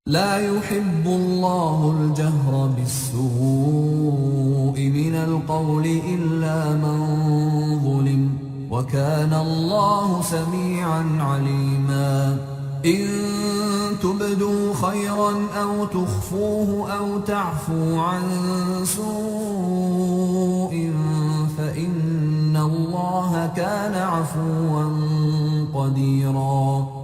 لا يحب الله الجهر بالسوء من القول إلا من ظلم وكان الله سميعا عليما إن تبدوا خيرا أو تخفوه أو تعفو عن سوء فإن الله كان عفوا قديرا.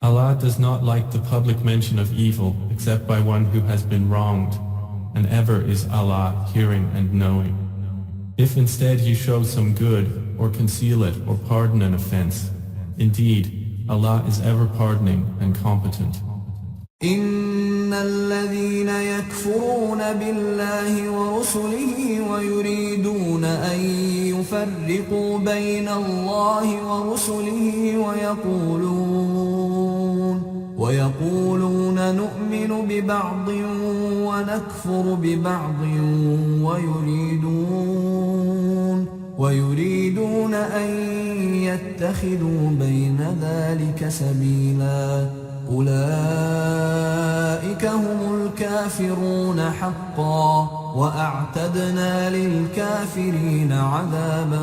Allah does not like the public mention of evil except by one who has been wronged, and ever is Allah hearing and knowing. If instead you show some good, or conceal it, or pardon an offense, indeed, Allah is ever pardoning and competent. إن الذين يكفرون بالله ورسله ويريدون أن يفرقوا بين الله ورسله ويقولون نؤمن ببعض ونكفر ببعض ويريدون أن يتخذوا بين ذلك سبيلا أولئك هم الكافرون حقا وأعتدنا للكافرين عذابا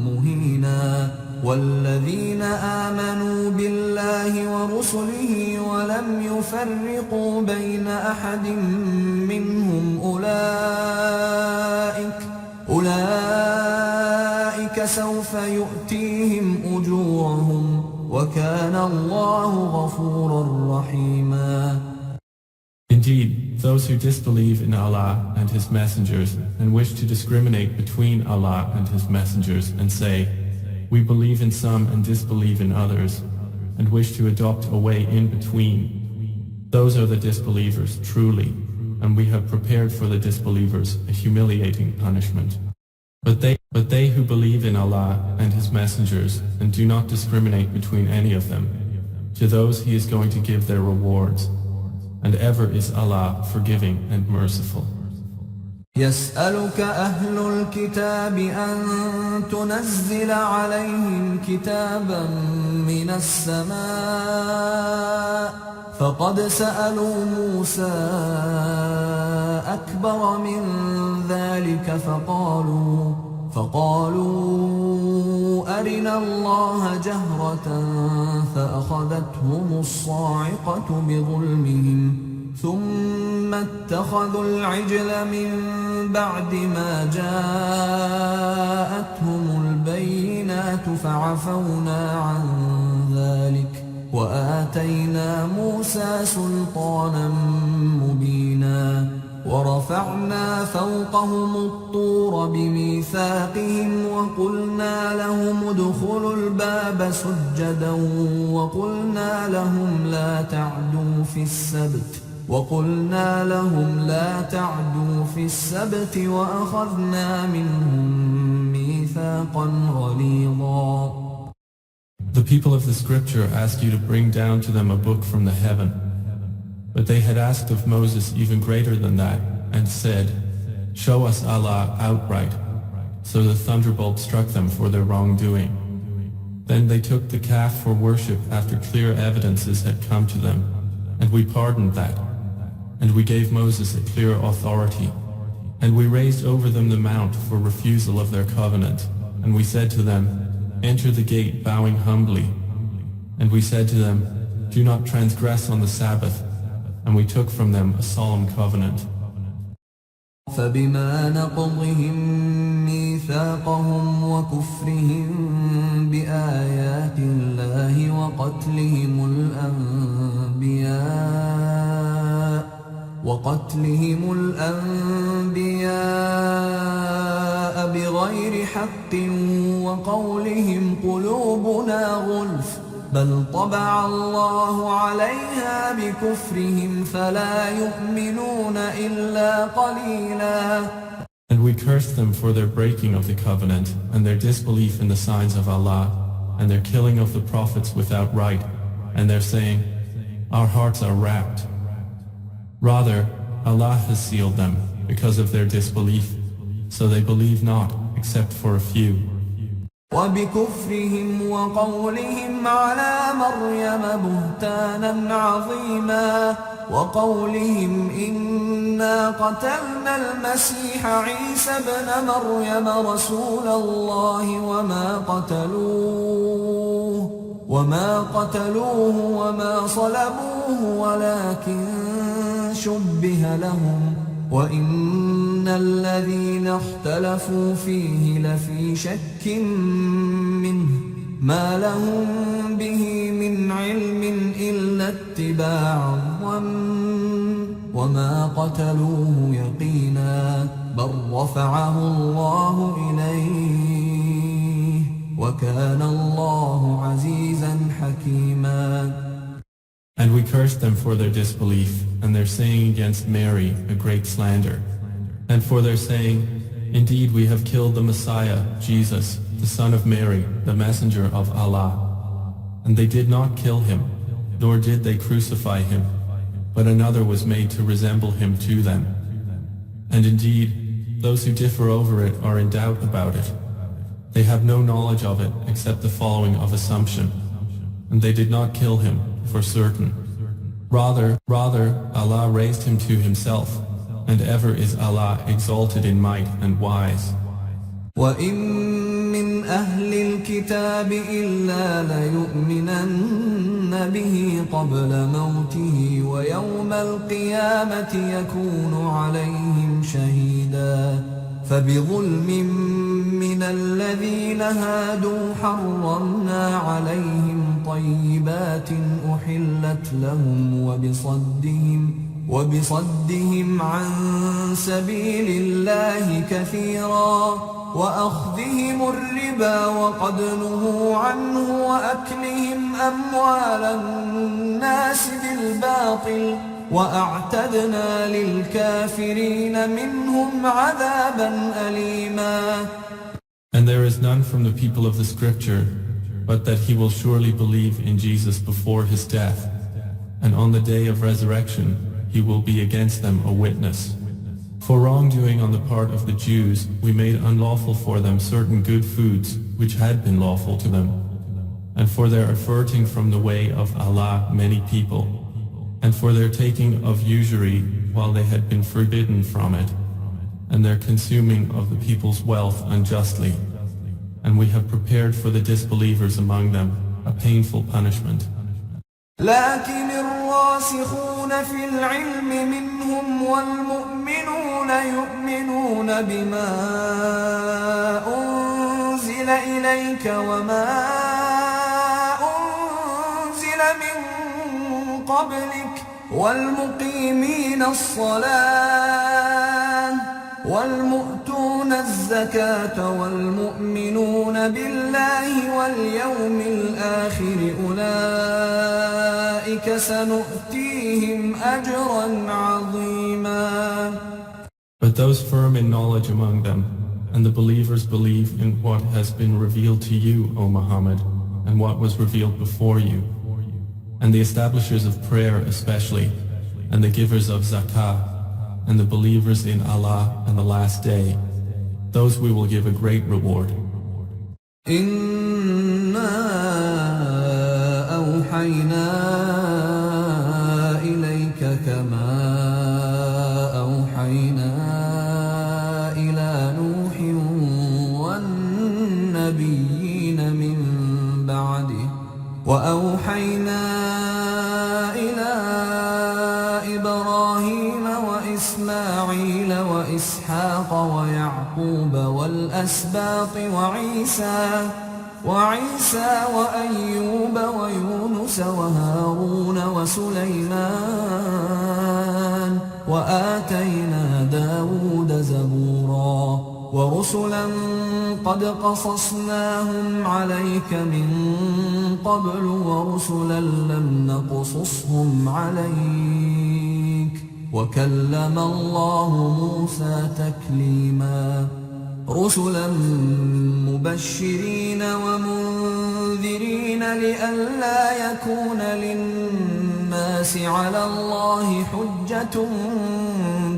مهينا. والذين آمنوا بالله ورسله ولم يفرقوا بين أحد منهم أولئك سوف يؤتيهم أجورهم وكان الله غفورا رحيما. Indeed, those who disbelieve in Allah and His messengers and wish to discriminate between Allah and His messengers and say, we believe in some and disbelieve in others, and wish to adopt a way in between, those are the disbelievers truly, and we have prepared for the disbelievers a humiliating punishment. But they who believe in Allah and His messengers and do not discriminate between any of them, to those He is going to give their rewards, and ever is Allah forgiving and merciful. يسألك أهل الكتاب أن تنزل عليهم كتابا من السماء فقد سألوا موسى أكبر من ذلك فقالوا أرنا الله جهرة فأخذتهم الصاعقة بظلمهم ثم اتخذوا العجل من بعد ما جاءتهم البينات فعفونا عن ذلك وآتينا موسى سلطانا مبينا ورفعنا فوقهم الطور بميثاقهم وقلنا لهم ادخلوا الباب سجدا وقلنا لهم لا تعدوا في السبت وأخذنا منهم ميثاقا غليظا. The people of the scripture ask you to bring down to them a book from the heaven. But they had asked of Moses even greater than that, and said, show us Allah outright. So the thunderbolt struck them for their wrongdoing. Then they took the calf for worship after clear evidences had come to them, and we pardoned that. And we gave Moses a clear authority. And we raised over them the mount for refusal of their covenant. And we said to them, enter the gate bowing humbly. And we said to them, do not transgress on the Sabbath. And we took from them a solemn covenant. فبما نقضهم ميثاقهم وكفرهم بآيات الله وقتلهم الأنبياء بغير حق وقولهم قلوبنا غلف بل طبع الله عليها بكفرهم فلا يؤمنون إلا قليلا. And we cursed them for their breaking of the covenant and their disbelief in the signs of Allah and their killing of the prophets without right and their saying, our hearts are wrapped. Rather, Allah has sealed them because of their disbelief, so they believe not except for a few. وبكفرهم وقولهم على مريم بهتانا عظيما وقولهم إنا قتلنا المسيح عيسى ابن مريم رسول الله وما قتلوه وما صلبوه ولكن شبه لهم وإن الذين اختلفوا فيه لفي شك منه ما لهم به من علم إلا اتباع الظن وما قتلوه يقينا بل رفعه الله إليه وكان الله عزيزا حكيما. And we cursed them for their disbelief, and their saying against Mary a great slander. And for their saying, indeed we have killed the Messiah, Jesus, the son of Mary, the messenger of Allah. And they did not kill him, nor did they crucify him, but another was made to resemble him to them. And indeed, those who differ over it are in doubt about it. They have no knowledge of it except the following of assumption. And they did not kill him, for certain. Rather, Allah raised him to himself, and ever is Allah exalted in might and wise. وَإِن مِّنْ أَهْلِ الْكِتَابِ إِلَّا لَيُؤْمِنَنَّ بِهِ قَبْلَ مَوْتِهِ وَيَوْمَ الْقِيَامَةِ يَكُونُ عَلَيْهِمْ شَهِيدًا فَبِظُلْمٍ مِّنَ الَّذِينَ هَادُوا حَرَّمْنَا عَلَيْهِمْ طَيِّبَاتٍ أُحِلَّتْ لَهُمْ وبصدهم عن سبيل الله كثيرا وأخذهم الربا وقد نهوا عنه وأكلهم أموال الناس بالباطل وأعتدنا للكافرين منهم عذابا أليما. And there is none from the people of the scripture but that he will surely believe in Jesus before his death, and on the day of resurrection he will be against them a witness. For wrongdoing on the part of the Jews, we made unlawful for them certain good foods which had been lawful to them, and for their averting from the way of Allah many people, and for their taking of usury while they had been forbidden from it, and their consuming of the people's wealth unjustly. And we have prepared for the disbelievers among them a painful punishment. لكن الراسخون في العلم منهم والمؤمنون يؤمنون بما أنزل إليك وما أنزل من قبلك والمقيمين الصلاة والمؤتون الزكاة والمؤمنون بالله واليوم الآخر أولئك سنؤتيهم أجرا عظيما. But those firm in knowledge among them, and the believers believe in what has been revealed to you, O Muhammad, and what was revealed before you, and the establishers of prayer especially, and the givers of zakah, and the believers in Allah and the last day, those we will give a great reward. إِنَّا أَوْحَيْنَا إِلَيْكَ كَمَا أَوْحَيْنَا إِلَى نُوحٍ وَالنَّبِيِّينَ مِن بَعْدِهِ وَأَوْحَيْنَا إِلَى إِبْرَاهِيمَ وإسماعيل وإسحاق ويعقوب والأسباط وعيسى وأيوب ويونس وهارون وسليمان وآتينا داود زبورا ورسلا قد قصصناهم عليك من قبل ورسلا لم نقصصهم عليك وكلم الله موسى تكليما. رسلا مبشرين ومنذرين لئلا يكون للناس على الله حجة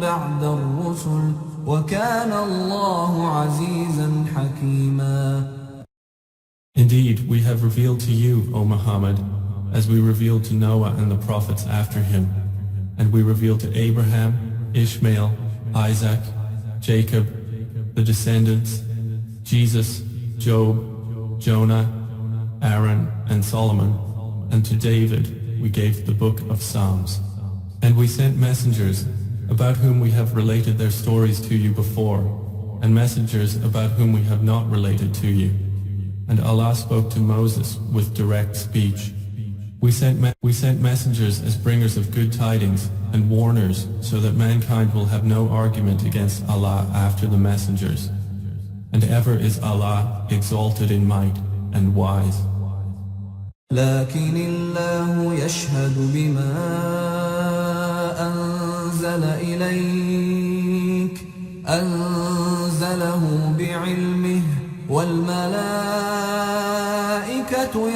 بعد الرسل وكان الله عزيزا حكيما. Indeed, we have revealed to you, O Muhammad, as we revealed to Noah and the prophets after him, and we revealed to Abraham, Ishmael, Isaac, Jacob, the descendants, Jesus, Job, Jonah, Aaron, and Solomon, and to David we gave the book of Psalms. And we sent messengers, about whom we have related their stories to you before, and messengers about whom we have not related to you. And Allah spoke to Moses with direct speech. We sent messengers as bringers of good tidings and warners, so that mankind will have no argument against Allah after the messengers. And ever is Allah exalted in might and wise. لكن الله يشهد بما أنزل إليك أنزله بعلمه والملائكة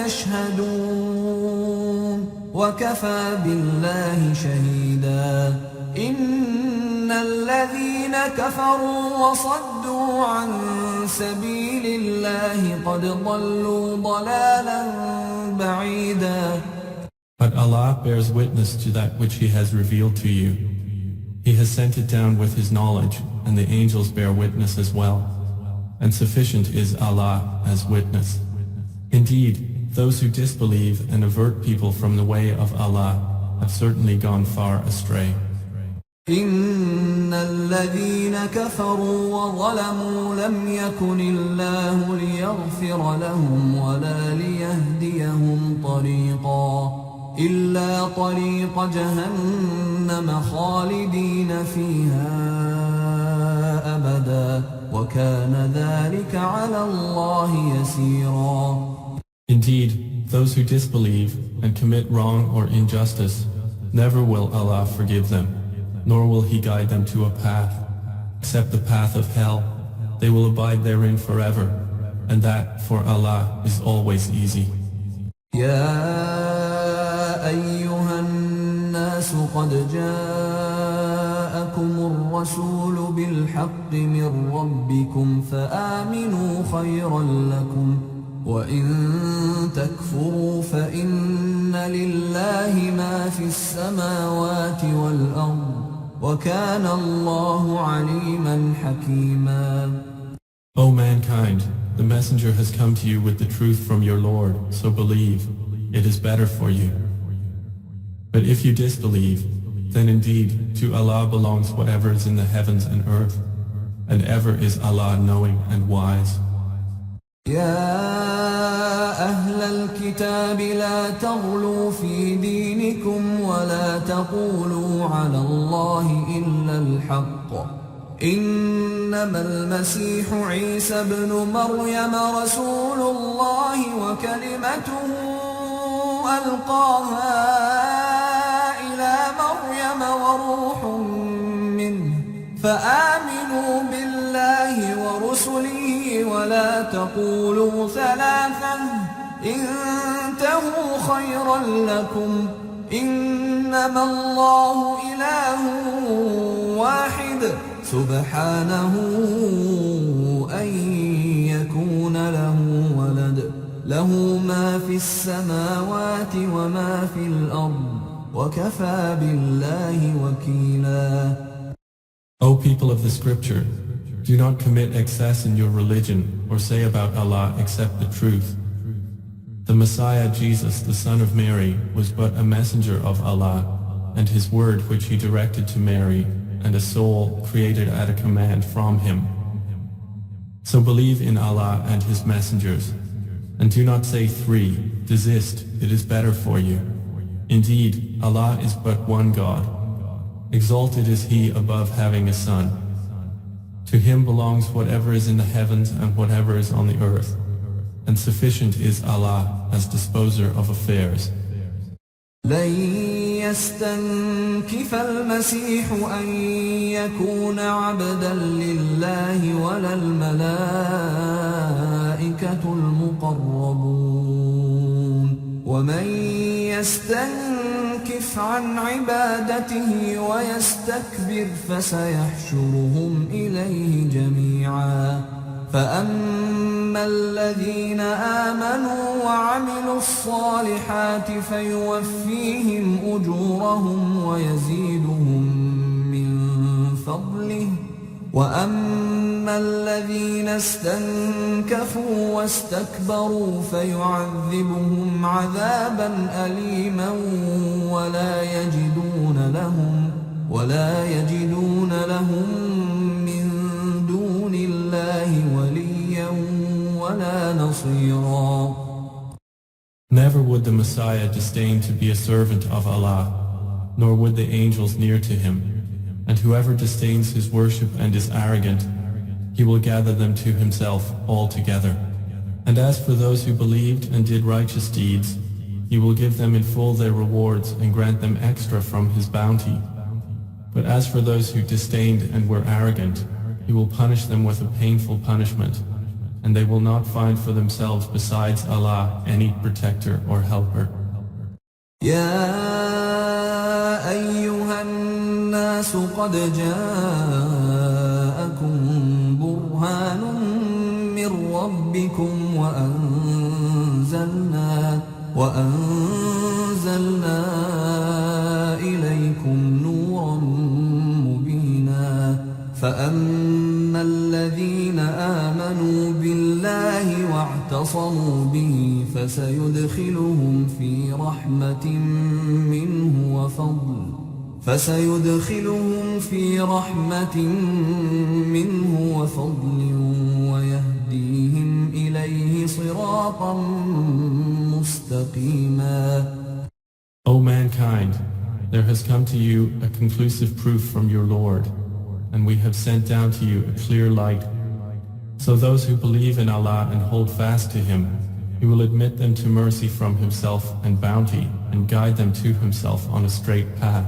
يشهدون وكفى بالله شهيدا إن الذين كفروا وصدوا عن سبيل الله قد ضلوا ضلالا بعيدا. But Allah bears witness to that which He has revealed to you. He has sent it down with His knowledge, and the angels bear witness as well. And sufficient is Allah as witness. Indeed, those who disbelieve and avert people from the way of Allah have certainly gone far astray. إن الذين كفروا وظلموا لم يكن الله ليغفر لهم ولا ليهديهم طريقا إلا طريق جهنم خالدين فيها أبدا وكان ذلك على الله يسيرا. Indeed, those who disbelieve and commit wrong or injustice, never will Allah forgive them, nor will He guide them to a path, except the path of hell. They will abide therein forever, and that for Allah is always easy. يا أيها الناس قد جاءكم الرسول بالحق من ربكم فآمنوا خيرا لكم وإن تكفروا فإن لله ما في السماوات والأرض وكان الله عليما حكيما. O mankind, the messenger has come to you with the truth from your Lord, so believe, it is better for you. But if you disbelieve, then indeed to Allah belongs whatever is in the heavens and earth, and ever is Allah knowing and wise. يا أهل الكتاب لا تغلوا في دينكم ولا تقولوا على الله إلا الحق إنما المسيح عيسى ابن مريم رسول الله وكلمته ألقاها إلى مريم وروح منه فآمنوا بالله ورسله ولا تقولوا ثلاثا انتهوا خيرا لكم إنما الله إله واحد سبحانه أن يكون له ولد له ما في السماوات وما في الأرض وكفى بالله وكيلا. O people of the scripture, do not commit excess in your religion or say about Allah except the truth. The Messiah Jesus, the son of Mary, was but a messenger of Allah, and his word which he directed to Mary, and a soul created at a command from him. So believe in Allah and his messengers, and do not say three, desist, it is better for you. Indeed, Allah is but one God. Exalted is he above having a son. To him belongs whatever is in the heavens and whatever is on the earth, and sufficient is Allah as disposer of affairs. لن يستنكف المسيح أن يكون عبدا لله ولا الملائكة المقربون ومن يستنكف عن عبادته ويستكبر، فسيحشرهم إليه جميعا. فأما الذين آمنوا وعملوا الصالحات فيوفيهم أجورهم ويزيدهم من فضله وأما الذين استنكفوا واستكبروا فيعذبهم عذابا أليما ولا يجدون لهم من دون الله وليا ولا نصيرا. Never would the Messiah disdain to be a servant of Allah, nor would the angels near to him. And whoever disdains his worship and is arrogant, he will gather them to himself altogether. And as for those who believed and did righteous deeds, he will give them in full their rewards and grant them extra from his bounty. But as for those who disdained and were arrogant, he will punish them with a painful punishment, and they will not find for themselves besides Allah any protector or helper. يا أيها الناس قد جاءكم برهان من ربكم وأنزلنا إليكم نورا مبينا. فأما الذين آمنوا بالله واعتصموا به فسيدخلهم في رحمة منه وفضل ويهديهم إليه صراطا مستقيما. O mankind, there has come to you a conclusive proof from your Lord, and we have sent down to you a clear light. So those who believe in Allah and hold fast to Him, He will admit them to mercy from Himself and bounty, and guide them to Himself on a straight path.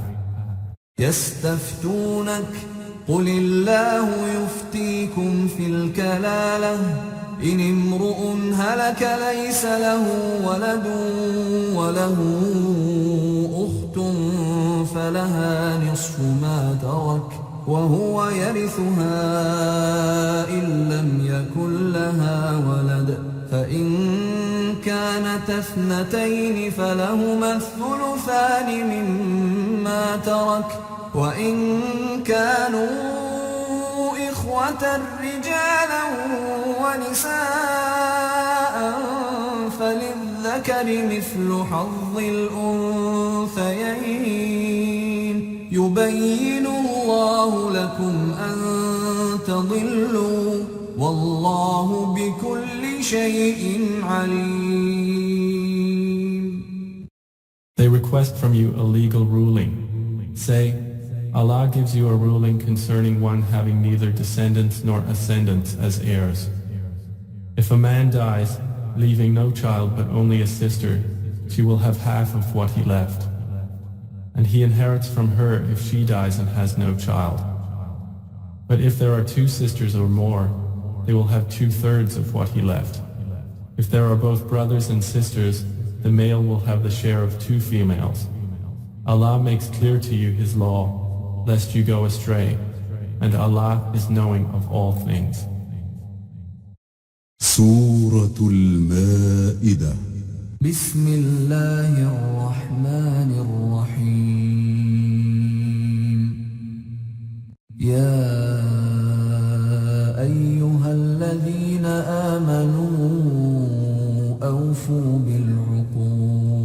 يستفتونك قل الله يفتيكم في الكلالة إن امرؤ هلك ليس له ولد وله أخت فلها نصف ما ترك وهو يرثها إن لم يكن لها ولد فإن كانت اثنتين فلهما الثلثان مما ترك وإن كانوا إخوة رجالا ونساء فللذكر مثل حظ الأنثيين يبين الله لكم أن تضلوا والله بكل شيء عليم. They request from you a legal ruling. Say, Allah gives you a ruling concerning one having neither descendants nor ascendants as heirs. If a man dies, leaving no child but only a sister, she will have half of what he left. And he inherits from her if she dies and has no child. But if there are two sisters or more, they will have 2/3 of what he left. If there are both brothers and sisters, the male will have the share of 2 females. Allah makes clear to you His law, lest you go astray, and Allah is knowing of all things. سورة المائدة. بسم الله الرحمن الرحيم. يا أيها الذين آمنوا أوفوا بالعقود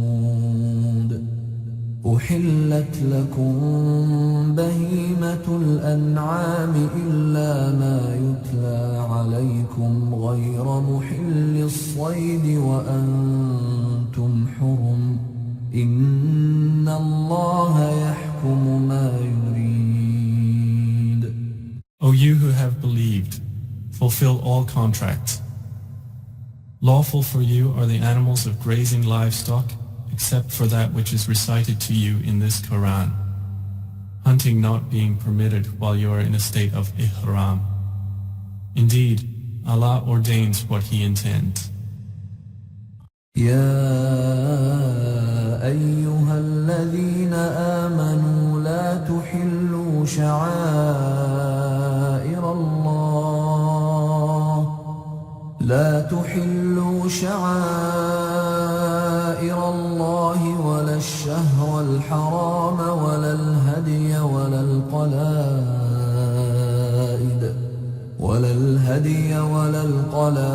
أحلت لكم بهيمة الأنعام إلا ما يتلى عليكم غير محل الصيد وأنتم حرم إن الله يحكم ما يريد. O you who have believed, fulfill all contracts. Lawful for you are the animals of grazing livestock, except for that which is recited to you in this Quran, hunting not being permitted while you are in a state of ihram. Indeed, Allah ordains what He intends. يا أيها الذين آمنوا لا تحلوا شعائر الله لا تحلوا شعائر الله ولا الشهر الحرام ولا الهدي ولا القلائد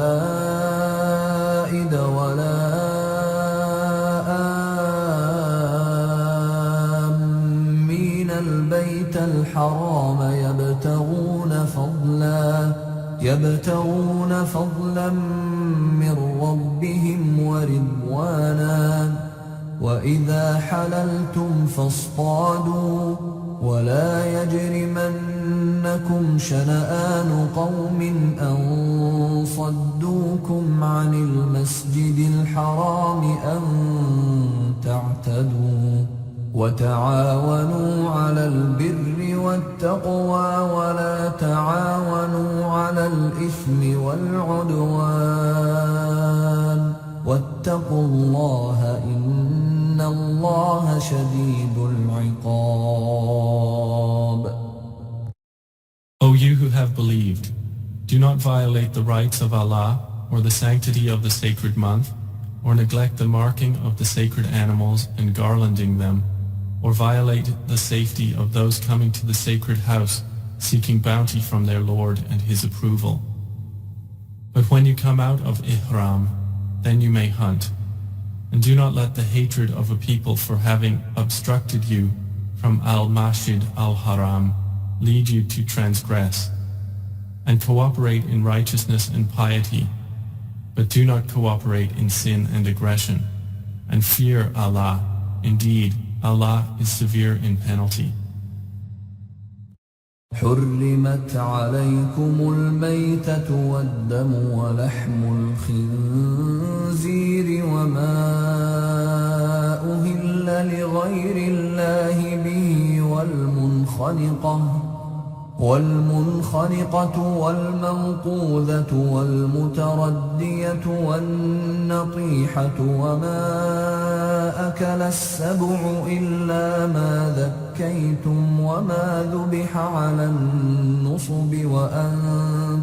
ولا آمين البيت الحرام يبتغون فضلا من ربهم ورضوانا وإذا حللتم فاصطادوا ولا يجرمنكم شنآن قوم أن صدوكم عن المسجد الحرام أن تعتدوا وتعاونوا على البر والتقوى ولا تعاونوا على الإثم والعدوان واتقوا الله إن الله شديد العقاب. O you who have believed, do not violate the rights of Allah or the sanctity of the sacred month, or neglect the marking of the sacred animals and garlanding them, or violate the safety of those coming to the sacred house, seeking bounty from their Lord and His approval. But when you come out of Ihram, then you may hunt, and do not let the hatred of a people for having obstructed you from Al-Masjid Al-Haram lead you to transgress, and cooperate in righteousness and piety, but do not cooperate in sin and aggression, and fear Allah. Indeed, Allah is severe in penalty. حرمت عليكم الميتة والدم ولحم الخنزير وما أهل لغير الله به والمنخنقة والموقوذة والمتردية والنطيحة وما أكل السبع إلا ما ذكيتم وما ذبح على النصب وأن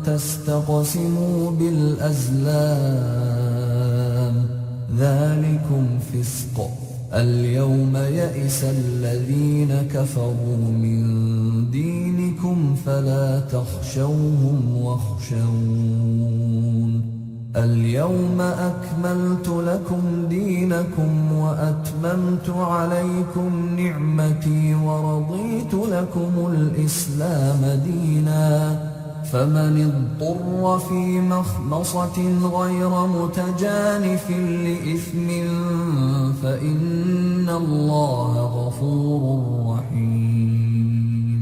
تستقسموا بالأزلام ذلكم فسق. اليوم يئس الذين كفروا من دينكم فلا تخشوهم واخشون. اليوم أكملت لكم دينكم وأتممت عليكم نعمتي ورضيت لكم الإسلام دينا. فمن اضطر في مخمصة غير متجانف لإثم فإن الله غفور رحيم.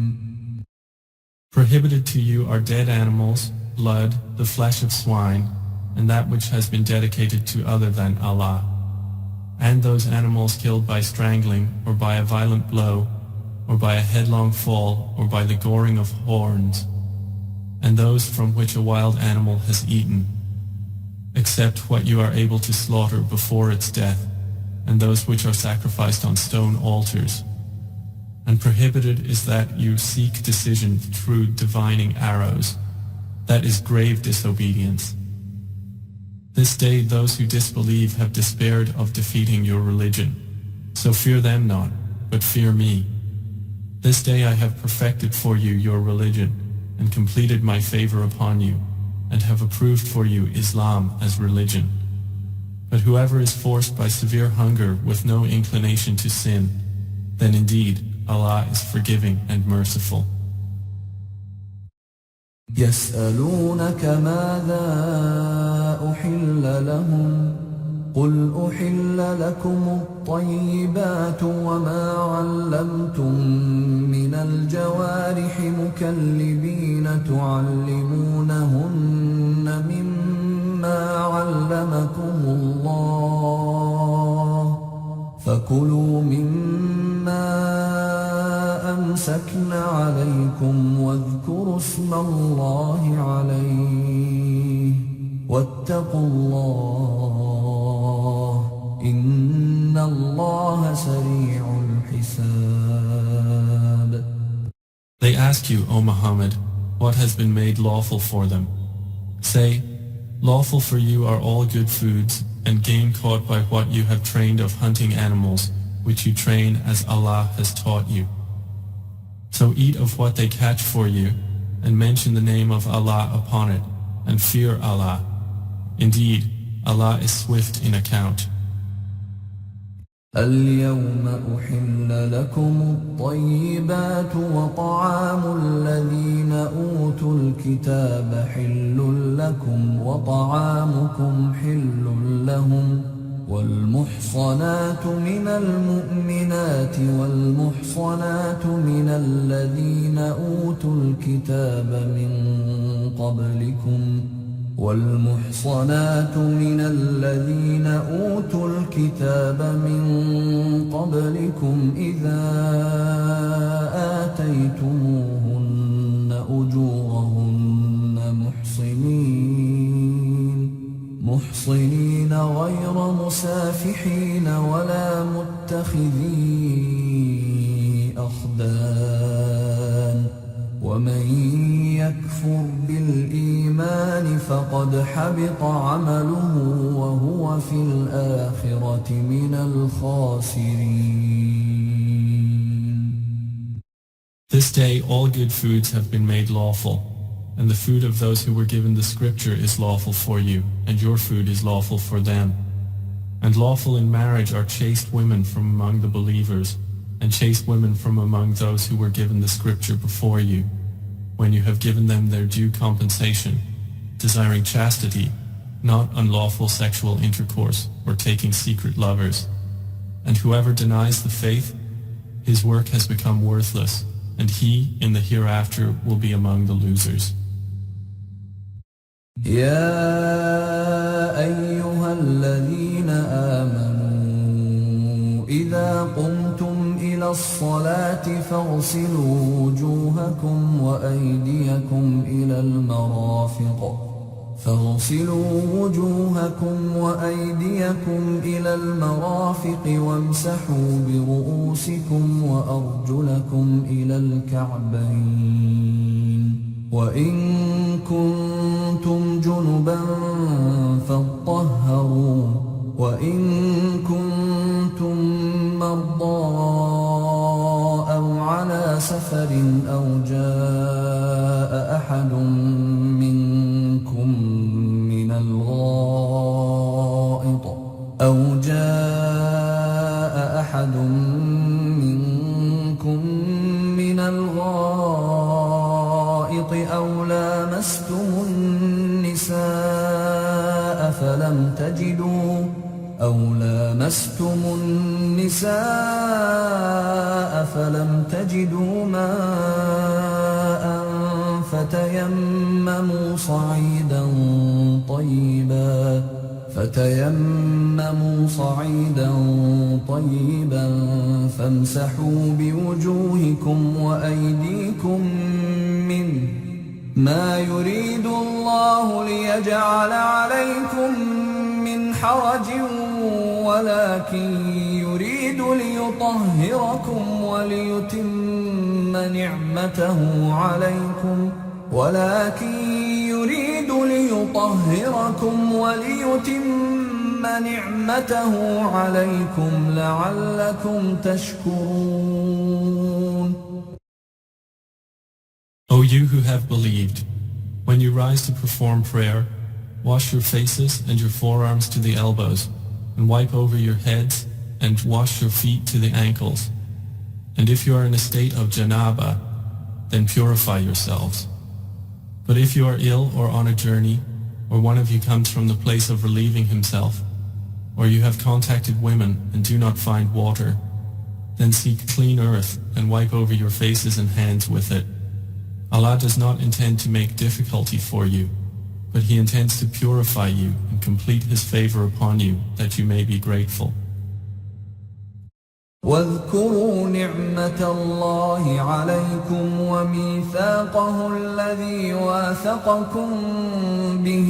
Prohibited to you are dead animals, blood, the flesh of swine, and that which has been dedicated to other than Allah, and those animals killed by strangling, or by a violent blow, or by a headlong fall, or by the goring of horns, and those from which a wild animal has eaten, except what you are able to slaughter before its death, and those which are sacrificed on stone altars. And prohibited is that you seek decision through divining arrows. That is grave disobedience. This day those who disbelieve have despaired of defeating your religion. So fear them not, but fear me. This day I have perfected for you your religion, and completed my favor upon you, and have approved for you Islam as religion. But whoever is forced by severe hunger with no inclination to sin, then indeed Allah is forgiving and merciful. يسألونك ماذا أحل لهم قل أحل لكم الطيبات وما علمتم من الجوارح مكلبين تعلمونهن مما علمكم الله فكلوا مما أمسكن عليكم واذكروا اسم الله عليه واتقوا الله إن الله سريع الحساب. They ask you, O Muhammad, what has been made lawful for them. Say, Lawful for you are all good foods, and game caught by what you have trained of hunting animals, which you train as Allah has taught you. So eat of what they catch for you, and mention the name of Allah upon it, and fear Allah. Indeed, Allah is swift in account. اليوم أحل لكم الطيبات وطعام الذين أوتوا الكتاب حل لكم وطعامكم حل لهم والمحصنات من المؤمنات والمحصنات من الذين أوتوا الكتاب من قبلكم والمحصنات من الذين أوتوا الكتاب من قبلكم إذا آتيتموهن أجورهن محصنين غير مسافحين ولا متخذي أخدان ومن يكفر بالإيمان فقد حبط عمله وهو في الآخرة من الخاسرين. This day all good foods have been made lawful, and the food of those who were given the scripture is lawful for you, and your food is lawful for them. And lawful in marriage are chaste women from among the believers, and chaste women from among those who were given the scripture before you, when you have given them their due compensation, desiring chastity, not unlawful sexual intercourse or taking secret lovers. And whoever denies the faith, his work has become worthless, and he in the hereafter will be among the losers. يا أيها الذين آمنوا إذا قمتم إلى الصلاة فاغسلوا وجوهكم وأيديكم إلى المرافق وامسحوا برؤوسكم وأرجلكم إلى الكعبين وإن كنتم جنبا فاطهروا وإن كنتم مرضى أو على سفر أو جاء أحد منكم من الغائط أو لامستم النساء فلم تجدوا ماء فتيمموا صعيدا طيبا فامسحوا بوجوهكم وأيديكم منه ما يريد الله ليجعل عليكم من حرج ولكن يريد ليطهركم وليتم نعمته عليكم لعلكم تشكرون. O you who have believed, when you rise to perform prayer, wash your faces and your forearms to the elbows, and wipe over your heads, and wash your feet to the ankles. And if you are in a state of janaba, then purify yourselves. But if you are ill or on a journey, or one of you comes from the place of relieving himself, or you have contacted women and do not find water, then seek clean earth and wipe over your faces and hands with it. Allah does not intend to make difficulty for you, but He intends to purify you and complete His favor upon you that you may be grateful. واذكروا نعمة الله عليكم وميثاقه الذي واثقكم به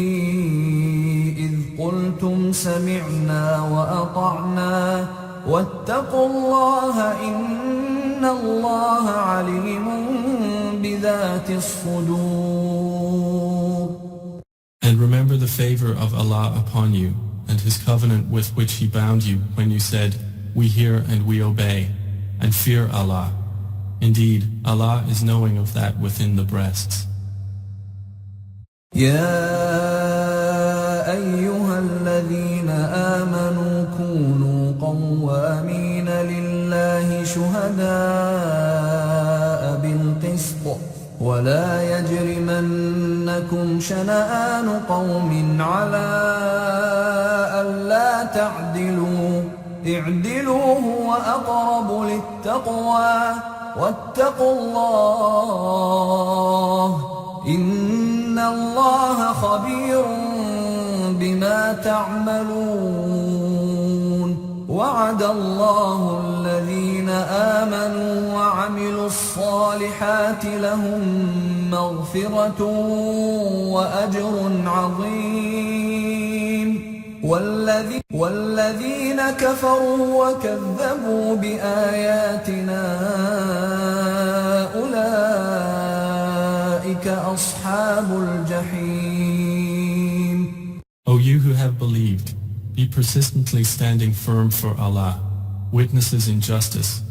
إذ قلتم سمعنا وأطعنا واتقوا الله إن الله عليم بذات الصدور. And remember the the favor of Allah upon you, and His covenant with which He bound you when you said, "We hear and we obey," and fear Allah. Indeed, Allah is knowing of that within the breasts. يا أيها الذين آمنوا كونوا قوامين لله شهداء بالقسط ولا يجرمنكم شنآن قوم على ألا تعدلوا اعدلوا هو أقرب للتقوى واتقوا الله إن الله خبير بما تعملون وعد الله الذين آمنوا وعملوا الصالحات لهم مغفرة وأجر عظيم والذين كفروا وكذبوا بآياتنا أولئك أصحاب الجحيم. O you who have believed, be persistently standing firm for Allah, witnesses in justice,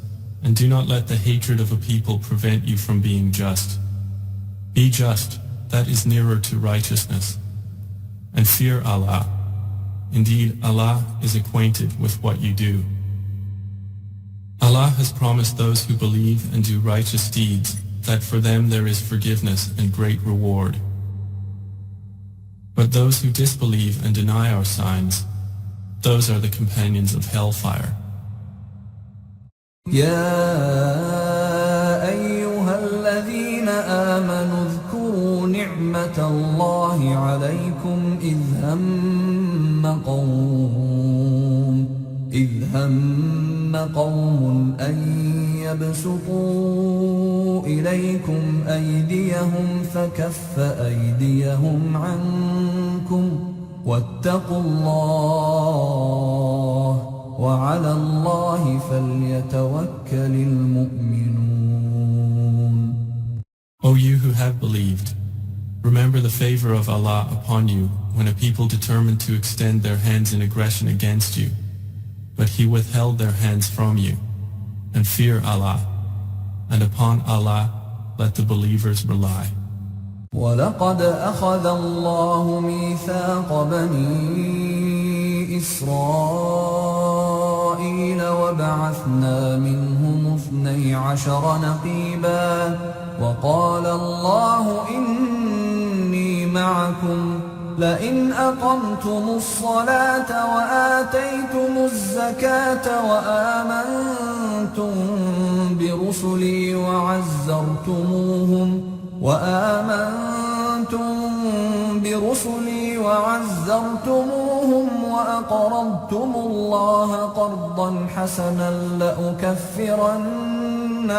and do not let the hatred of a people prevent you from being just. Be just, that is nearer to righteousness. And fear Allah. Indeed, Allah is acquainted with what you do. Allah has promised those who believe and do righteous deeds that for them there is forgiveness and great reward. But those who disbelieve and deny our signs, those are the companions of hellfire. يا أيها الذين آمنوا اذكروا نعمة الله عليكم إذ هم قوم أن يبسطوا إليكم أيديهم فكف أيديهم عنكم واتقوا الله وعلى الله فليتوكل المؤمنون. O you who have believed, remember the favor of Allah upon you when a people determined to extend their hands in aggression against you, but He withheld their hands from you, and fear Allah, and upon Allah let the believers rely. ولقد أخذ الله ميثاق بني إسرائيل وبعثنا منهم 12 نقيبا وقال الله إني معكم لئن أقمتم الصلاة وآتيتم الزكاة وآمنتم برسلي وعزرتموهم وأقرضتم الله قرضا حسنا لأكفرن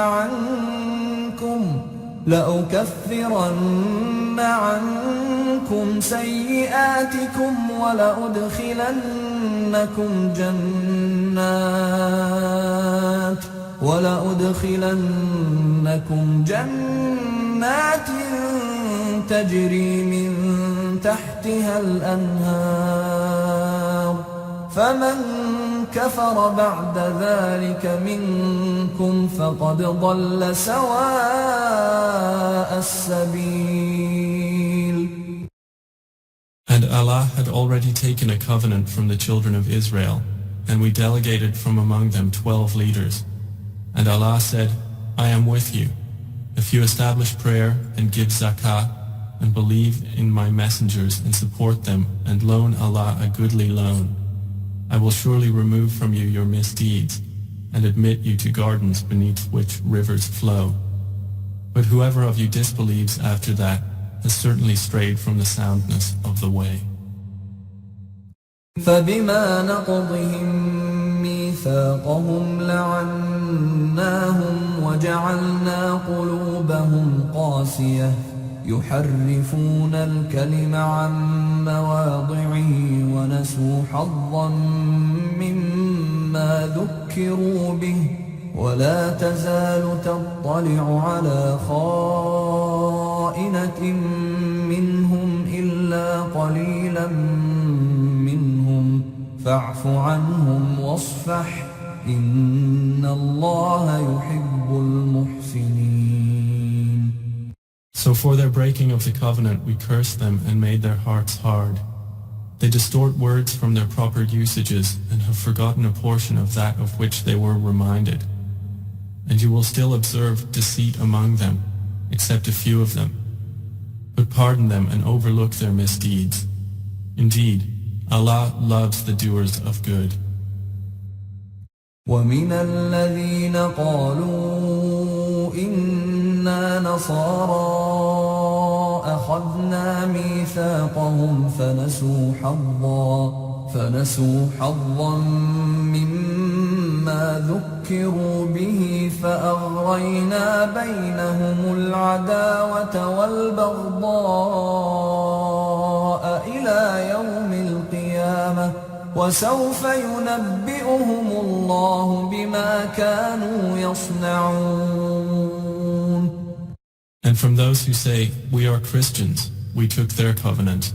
عنكم سيئاتكم ولأدخلنكم جنات تجري من تحتها الأنهار فمن كفر بعد ذلك منكم فقد ضل سواء السبيل. And Allah had already taken a covenant from the children of Israel, and we delegated from among them 12 leaders. And Allah said, I am with you. If you establish prayer and give zakah, and believe in my messengers and support them, and loan Allah a goodly loan, I will surely remove from you your misdeeds, and admit you to gardens beneath which rivers flow. But whoever of you disbelieves after that has certainly strayed from the soundness of the way. فبما نقضهم ميثاقهم لعناهم وجعلنا قلوبهم قاسية يحرفون الكلم عن مواضعه ونسوا حظا مما ذكروا به ولا تزال تطلع على خائنة منهم إلا قليلا فاعف عنهم واصفح إن الله يحب المحسنين. So for their breaking of the covenant we cursed them and made their hearts hard. They distort words from their proper usages and have forgotten a portion of that of which they were reminded. And you will still observe deceit among them, except a few of them. But pardon them and overlook their misdeeds. Indeed, Allah loves the doers of good. ومن الذين قالوا إنا نصارى أخذنا ميثاقهم فنسوا حظا مما ذكروا به فأغرينا بينهم العداوة والبغضاء إلى يوم القيامة وسوف ينبئهم الله بما كانوا يصنعون. And from those who say, we are Christians, we took their covenant,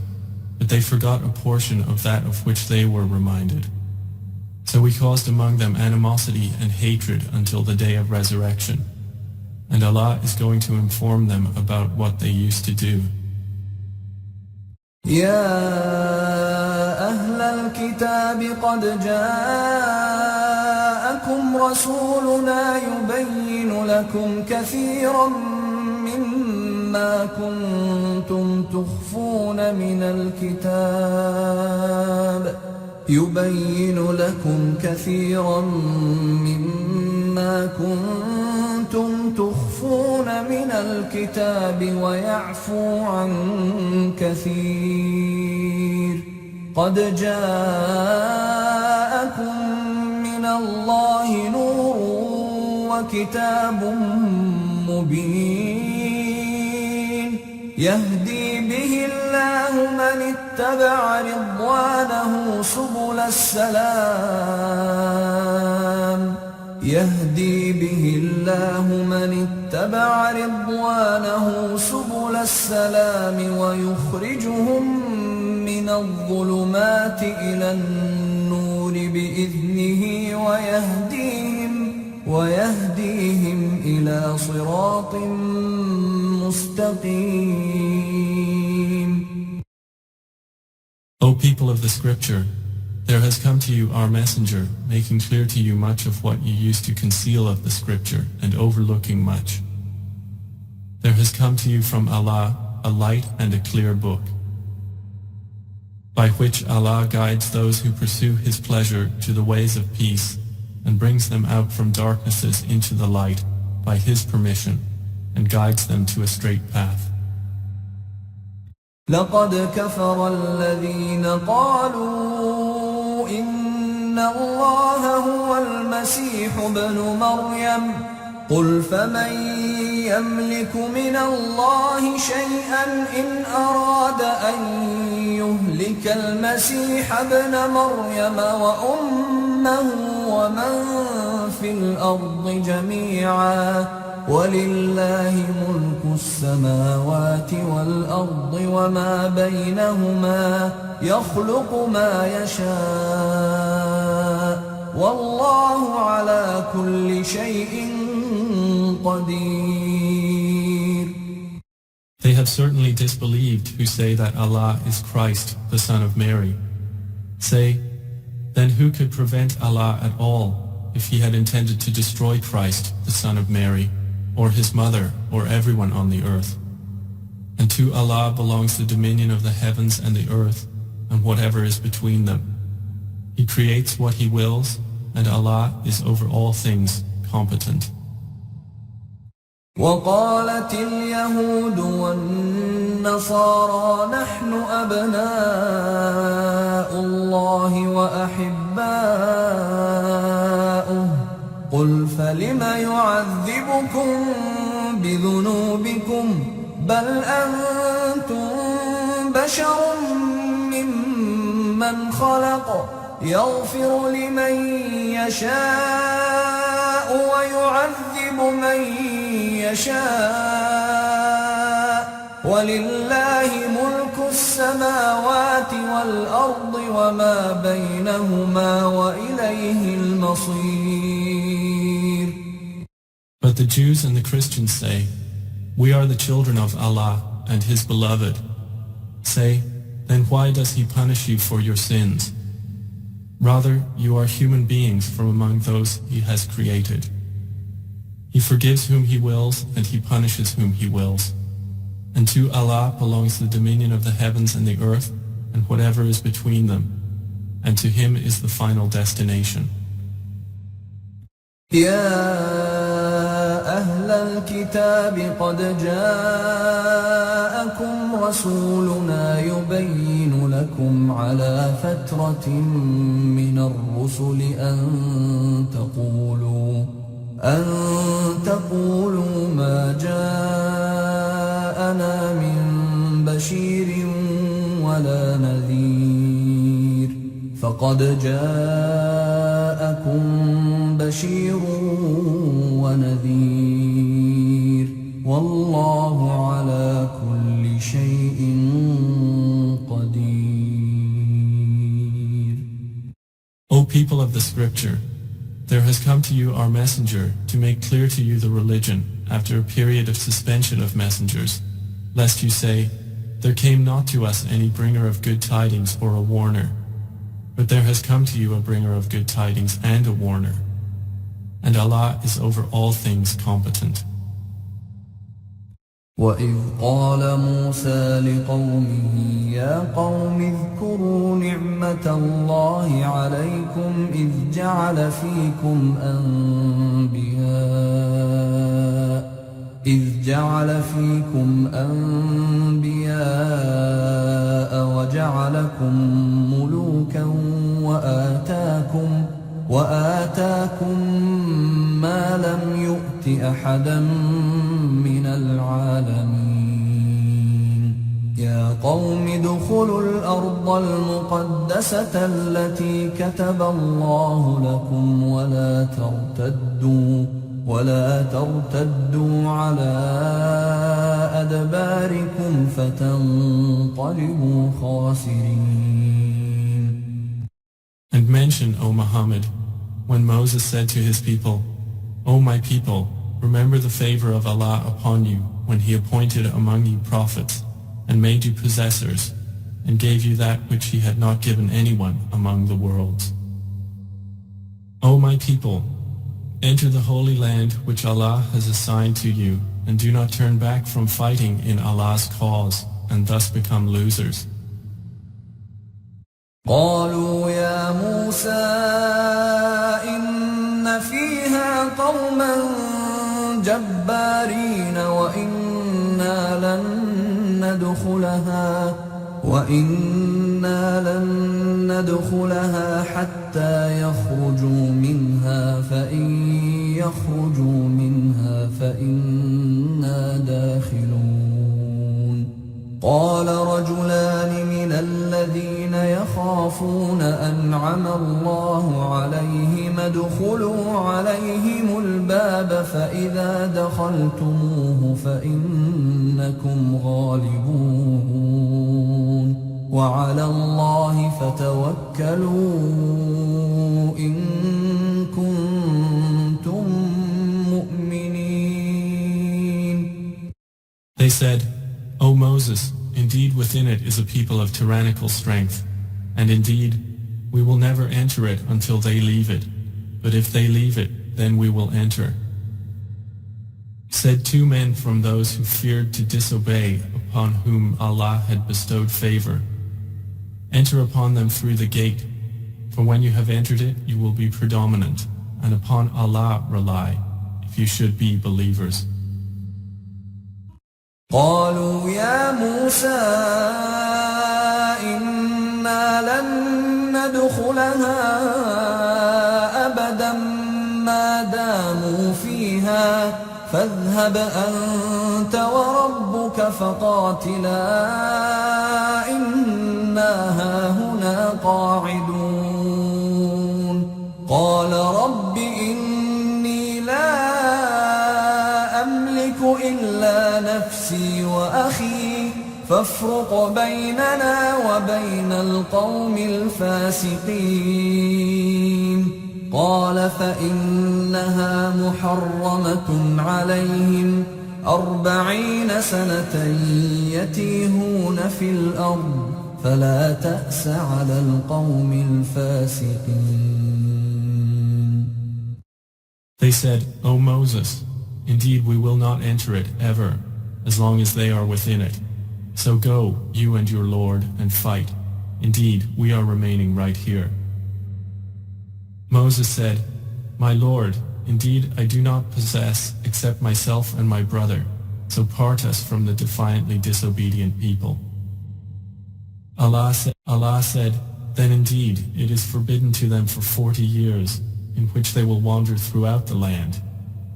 but they forgot a portion of that of which they were reminded. So we caused among them animosity and hatred until the day of resurrection. And Allah is going to inform them about what they used to do. يا أهل الكتاب قد جاءكم رسولنا يبين لكم كثيرا مما كنتم تخفون من الكتاب ويعفو عن كثير قد جاءكم من الله نور وكتاب مبين يهدي به الله من اتبع رضوانه سبل السلام ويخرجهم من الظلمات إلى النور بإذنه ويهديهم إلى صراط مستقيم. O people of the scripture, there has come to you our messenger, making clear to you much of what you used to conceal of the scripture and overlooking much. There has come to you from Allah a light and a clear book, by which Allah guides those who pursue His pleasure to the ways of peace and brings them out from darknesses into the light by His permission and guides them to a straight path. لقد كفر الذين قالوا إن الله هو المسيح ابن مريم قل فمن يملك من الله شيئا إن أراد أن يهلك المسيح ابن مريم وأمه ومن في الأرض جميعا ولله ملك السماوات والأرض وما بينهما يخلق ما يشاء والله على كل شيء قدير. They have certainly disbelieved who say that Allah is Christ, the Son of Mary. Say, then who could prevent Allah at all if He had intended to destroy Christ, the Son of Mary, or His mother, or everyone on the earth? And to Allah belongs the dominion of the heavens and the earth, and whatever is between them. He creates what He wills, and Allah is over all things competent. وقالت اليهود والنصارى نحن أبناء الله وأحباؤه قل فلم يعذبكم بذنوبكم بل أنتم بشر ممن خلق يغفر لمن يشاء ويعذب من يشاء ولله ملك السماوات والأرض وما بينهما وإليه المصير. But the Jews and the Christians say, "We are the children of Allah and His beloved." Say, then why does He punish you for your sins? Rather, you are human beings from among those He has created. He forgives whom He wills and He punishes whom He wills. And to Allah belongs the dominion of the heavens and the earth and whatever is between them, and to Him is the final destination. أهل الكتاب قد جاءكم رسولنا يبين لكم على فترة من الرسل أن تقولوا ما جاءنا من بشير ولا نذير فقد جاءكم بشير ونذير والله على كل شيء قدير. O people of the scripture, there has come to you our messenger to make clear to you the religion after a period of suspension of messengers, lest you say, there came not to us any bringer of good tidings or a warner. But there has come to you a bringer of good tidings and a warner. And Allah is over all things competent. وَإِذْ قَالَ مُوسَى لِقَوْمِهِ يَا قَوْمِ اذْكُرُوا نِعْمَةَ اللَّهِ عَلَيْكُمْ إِذْ جَعَلَ فِيكُمْ أَنْبِيَاءَ وَجَعَلَكُمْ مُلُوكًا وآتاكم ما لم يؤت أحدا من العالمين. يا قوم ادخلوا الأرض المقدسة التي كتب الله لكم ولا ترتدوا على أدباركم فتنقلبوا خاسرين. And mention, O Muhammad, when Moses said to his people, O my people, remember the favor of Allah upon you when He appointed among you prophets and made you possessors and gave you that which He had not given anyone among the worlds. O my people, enter the holy land which Allah has assigned to you and do not turn back from fighting in Allah's cause and thus become losers. قالوا يا موسى إن فيها قوما جبارين وإنا لن ندخلها حتى يخرجوا منها فإن يخرجوا منها فإنا داخلون. قال رجلان من الذين يخافون أنعم الله عليهم ادخلوا عليهم الباب فإذا دخلتموه فإنكم غالبون وعلى الله فتوكلوا إن كنتم مؤمنين. They said, O Moses, indeed within it is a people of tyrannical strength, and indeed we will never enter it until they leave it, but if they leave it, then we will enter. Said two men from those who feared to disobey, upon whom Allah had bestowed favor, enter upon them through the gate, for when you have entered it you will be predominant, and upon Allah rely, if you should be believers. قالوا يا موسى إنا لن ندخلها أبدا ما داموا فيها فاذهب أنت وربك فقاتلا إنا هاهنا قاعدون. قال رب إني لا أملك إلا نفسي فافرق بيننا وبين القوم الفاسقين قال فإنها محرمة عليهم 40 سنة يتيهون في الأرض فلا تأس على القوم الفاسقين. They said, O Moses, indeed we will not enter it ever, as long as they are within it. So go, you and your Lord, and fight. Indeed, we are remaining right here. Moses said, My Lord, indeed I do not possess except myself and my brother, so part us from the defiantly disobedient people. Allah said, Then indeed it is forbidden to them for 40 years, in which they will wander throughout the land.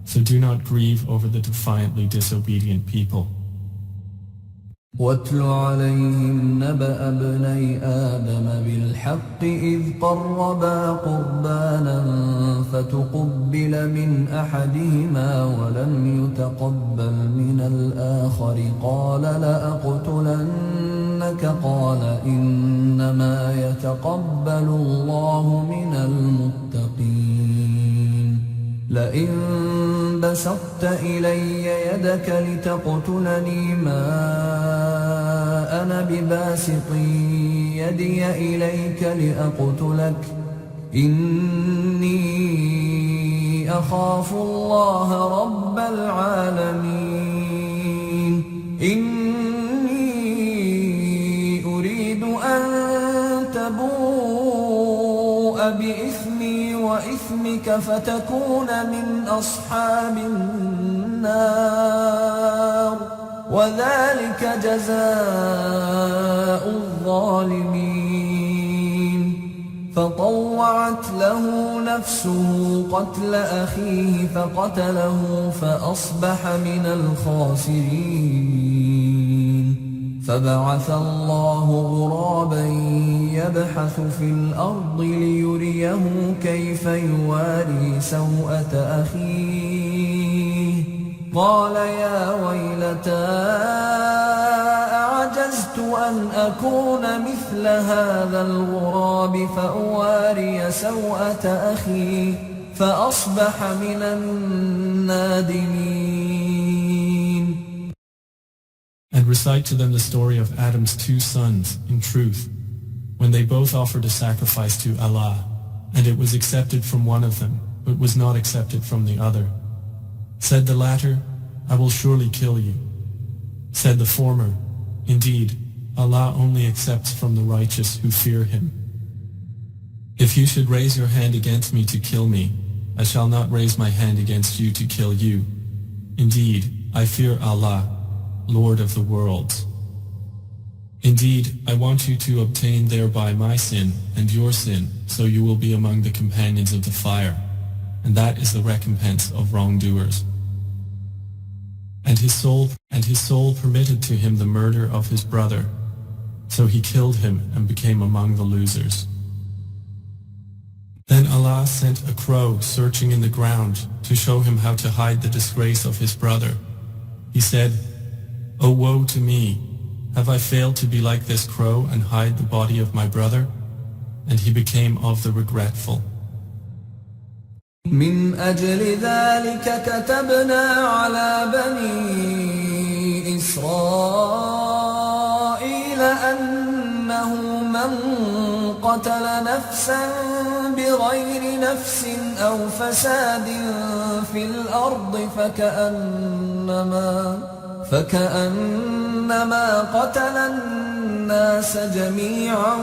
So do not grieve over the defiantly disobedient people. واتل عليهم نبأ ابني آدم بالحق إذ قربا قربانا فتقبل من أحدهما ولم يتقبل من الآخر قال لأقتلنك قال إنما يتقبل الله من المتقين لئن بسطت إلي يدك لتقتلني ما أنا بباسط يدي إليك لأقتلك إني أخاف الله رب العالمين إني أريد أن تبوء بإثمي وإثمك فتكون من أصحاب النار وذلك جزاء الظالمين فطوعت له نفسه قتل أخيه فقتله فأصبح من الخاسرين فبعث الله غرابا يبحث في الأرض ليريه كيف يواري سوءة أخيه قال يا ويلتى أعجزت أن أكون مثل هذا الغراب فأواري سوءة أخي فأصبح من النادمين. And recite to them the story of Adam's 2 sons, in truth, when they both offered a sacrifice to Allah, and it was accepted from one of them, but was not accepted from the other. Said the latter, I will surely kill you. Said the former, indeed, Allah only accepts from the righteous who fear Him. If you should raise your hand against me to kill me, I shall not raise my hand against you to kill you. Indeed, I fear Allah, Lord of the worlds. Indeed, I want you to obtain thereby my sin and your sin, so you will be among the companions of the fire, and that is the recompense of wrongdoers. And his soul permitted to him the murder of his brother, so he killed him and became among the losers. Then Allah sent a crow searching in the ground to show him how to hide the disgrace of his brother. He said, "O woe to me! Have I failed to be like this crow and hide the body of my brother?" And he became of the regretful. من أجل ذلك كتبنا على بني إسرائيل أنه من قتل نفسا بغير نفس أو فساد في الأرض فكأنما قتل الناس جميعا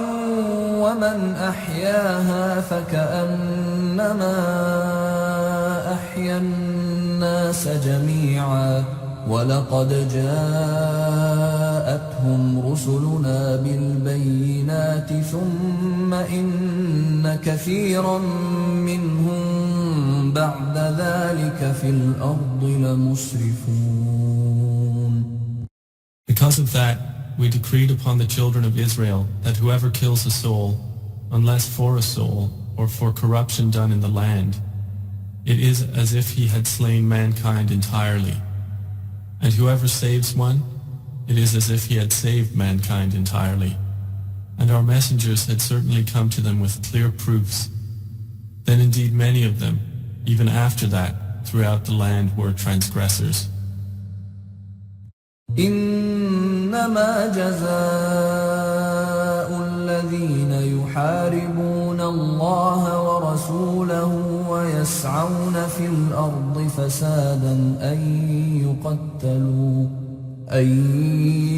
ومن أحياها فكأنما أحيا الناس جميعا ولقد جاءتهم رسلنا بالبينات ثم إن كثيرا منهم بعد ذلك في الأرض لمسرفون. Because of that, we decreed upon the children of Israel that whoever kills a soul, unless for a soul or for corruption done in the land, it is as if he had slain mankind entirely. And whoever saves one, it is as if he had saved mankind entirely, and our messengers had certainly come to them with clear proofs. Then indeed many of them, even after that, throughout the land were transgressors. إنما جزاء الذين يحاربون الله ورسوله ويسعون في الأرض فسادا أن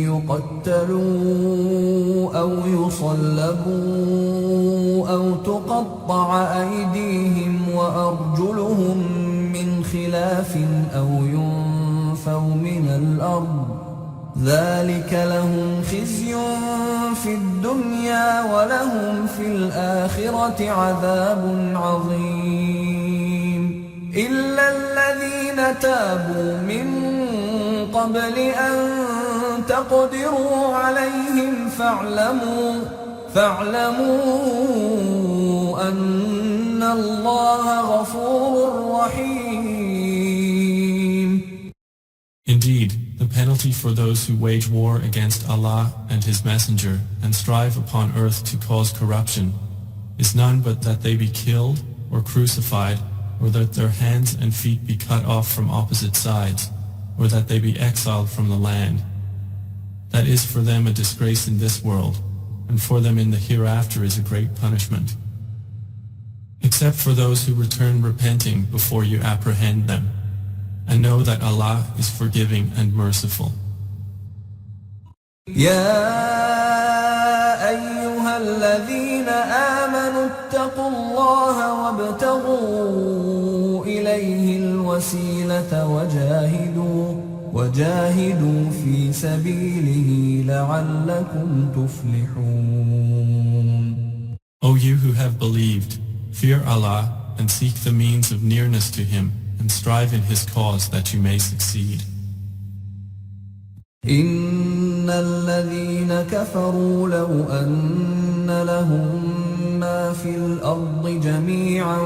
يقتلوا أو يصلبوا أو تقطع أيديهم وأرجلهم من خلاف أو ينفوا من الأرض ذلك لهم خزي في الدنيا ولهم في الآخرة عذاب عظيم إلا الذين تابوا من قبل أن تقدروا عليهم فاعلموا أن الله غفور رحيم. Indeed, the penalty for those who wage war against Allah and His Messenger and strive upon earth to cause corruption is none but that they be killed or crucified, or that their hands and feet be cut off from opposite sides, or that they be exiled from the land. That is for them a disgrace in this world, and for them in the hereafter is a great punishment. Except for those who return repenting before you apprehend them, and know that Allah is forgiving and merciful. يا أيها الذين آمنوا اتقوا الله وابتغوا إليه الوسيلة وجاهدوا في سبيله لعلكم تفلحون. O you who have believed, fear Allah and seek the means of nearness to Him, and strive in His cause that you may succeed. إن الذين كفروا لو أن لهم ما في الأرض جميعا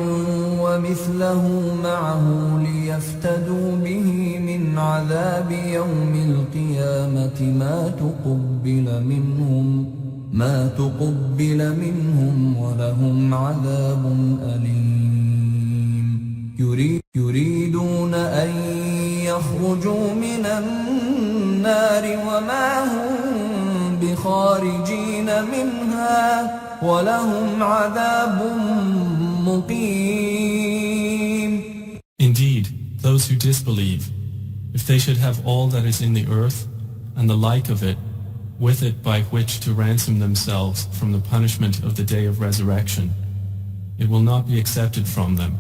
ومثله معه ليفتدوا به من عذاب يوم القيامة ما تقبل منهم ولهم عذاب أليم. يريدون أن يخرجوا من النار وما هم بخارجين منها ولهم عذاب مقيم. Indeed, those who disbelieve, if they should have all that is in the earth and the like of it, with it by which to ransom themselves from the punishment of the day of resurrection, it will not be accepted from them,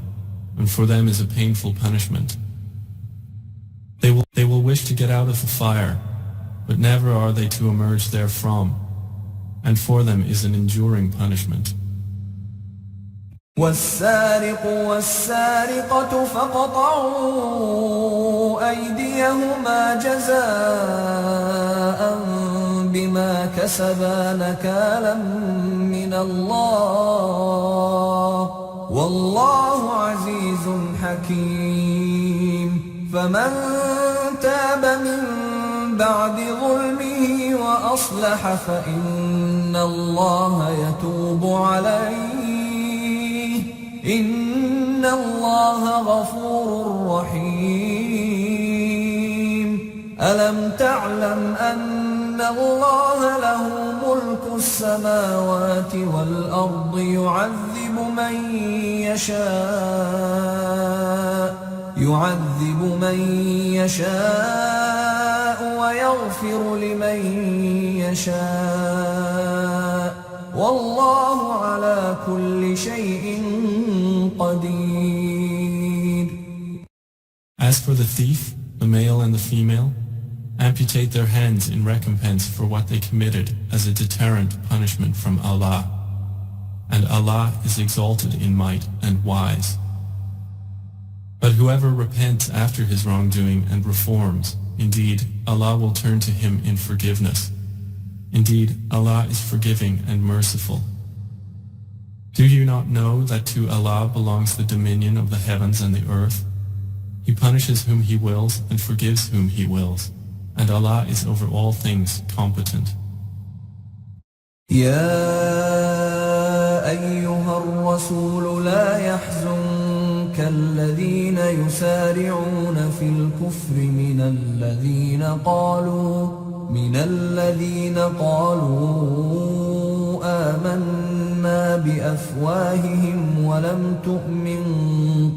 and for them is a painful punishment. They will wish to get out of the fire, but never are they to emerge therefrom, and for them is an enduring punishment. والسارق والسارقة فاقطعوا أيديهما جزاء بما كسبا نكالا من الله والله عزيز حكيم. فمن تاب من بعد ظلمه وأصلح فإن الله يتوب عليه إن الله غفور رحيم. ألم تعلم أن الله له ملك السماوات والأرض يعذب من يشاء ويغفر لمن يشاء والله على كل شيء قدير. As for the thief, the male and the female, amputate their hands in recompense for what they committed as a deterrent punishment from Allah. And Allah is exalted in might and wise. But whoever repents after his wrongdoing and reforms, indeed, Allah will turn to him in forgiveness. Indeed, Allah is forgiving and merciful. Do you not know that to Allah belongs the dominion of the heavens and the earth? He punishes whom He wills and forgives whom He wills, and Allah is over all things competent. يا أيها الرسول لا يحزنك الذين يسارعون في الكفر من الذين قالوا آمنا بأفواههم ولم تؤمن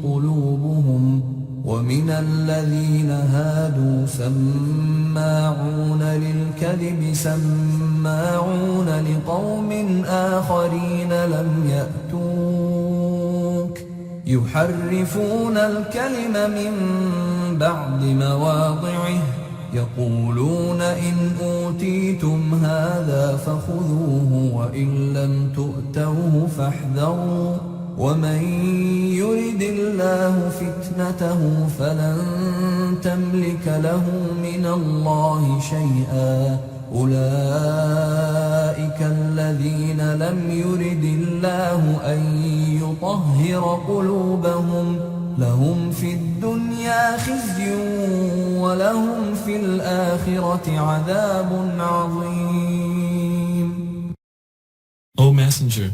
قلوبهم ومن الذين هادوا سماعون للكذب سماعون لقوم آخرين لم يأتوك يحرفون الكلم من بعد مواضعه يقولون إن أوتيتم هذا فخذوه وإن لم تؤتوه فاحذروا ومن يرد الله فتنته فلن تملك له من الله شيئا أولئك الذين لم يرد الله أن يطهر قلوبهم لهم في الدنيا خزي ولهم في الآخرة عذاب عظيم. O Messenger,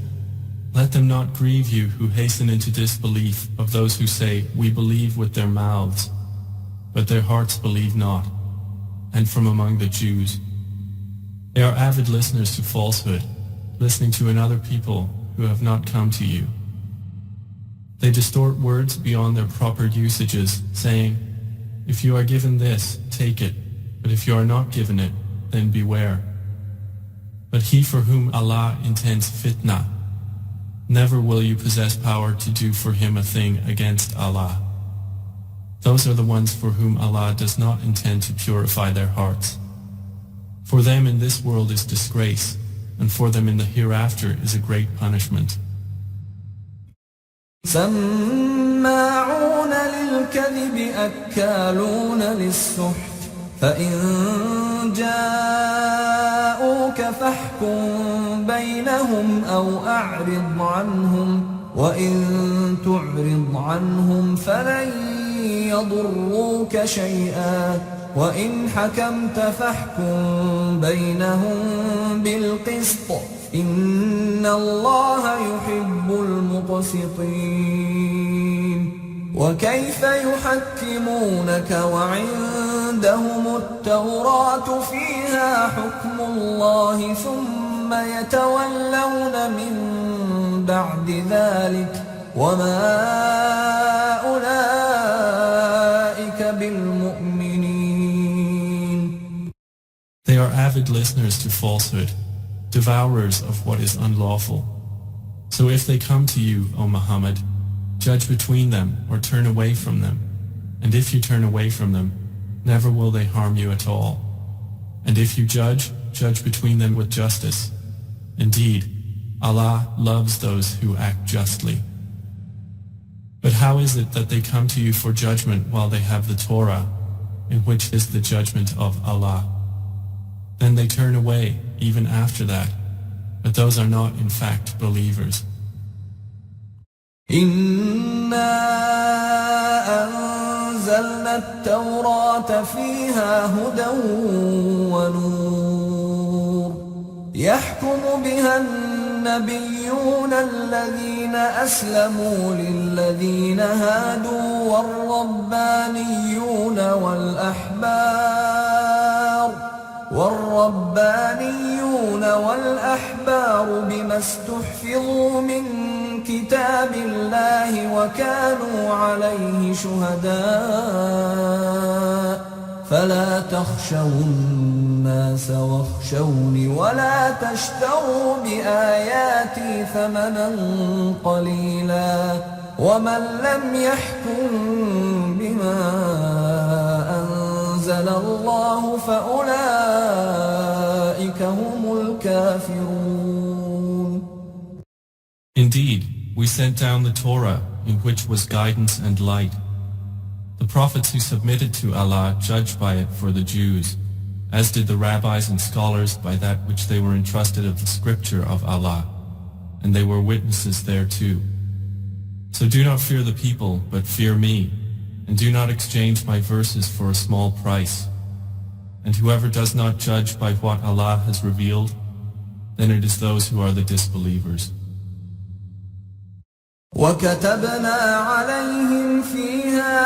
let them not grieve you who hasten into disbelief of those who say, we believe with their mouths, but their hearts believe not, and from among the Jews. They are avid listeners to falsehood, listening to another people who have not come to you. They distort words beyond their proper usages, saying, if you are given this, take it, but if you are not given it, then beware. But he for whom Allah intends fitna, never will you possess power to do for him a thing against Allah. Those are the ones for whom Allah does not intend to purify their hearts. For them in this world is disgrace, and for them in the hereafter is a great punishment. سماعون للكذب أكالون للسحت فإن جاءوك فاحكم بينهم أو أعرض عنهم وإن تعرض عنهم فلن يضروك شيئا وإن حكمت فاحكم بينهم بالقسط إن الله يحب المقسطين. وكيف يحكمونك وعندهم التوراة فيها حكم الله ثم يتولون من بعد ذلك وما أولئك بالمؤمنين. They are avid listeners to falsehood, devourers of what is unlawful. So if they come to you, O Muhammad, judge between them or turn away from them. And if you turn away from them, never will they harm you at all. And if you judge, judge between them with justice. Indeed, Allah loves those who act justly. But how is it that they come to you for judgment while they have the Torah, in which is the judgment of Allah? Then they turn away even after that, but those are not in fact believers. إنا أنزلنا التوراة فيها هدى ونور يحكم بها النبيون الذين أسلموا للذين هادوا والربانيون والأحبار بما استحفظوا من كتاب الله وكانوا عليه شهداء فلا تخشوا الناس واخشوني ولا تشتروا بآياتي ثمنا قليلا ومن لم يحكم بما أنزل الله فأولئك هم الكافرون. Indeed, we sent down the Torah in which was guidance and light. The prophets who submitted to Allah judged by it for the Jews, as did the rabbis and scholars by that which they were entrusted of the scripture of Allah, and they were witnesses thereto. So do not fear the people, but fear me, and do not exchange my verses for a small price. And whoever does not judge by what Allah has revealed, then it is those who are the disbelievers. وكتبنا عليهم فيها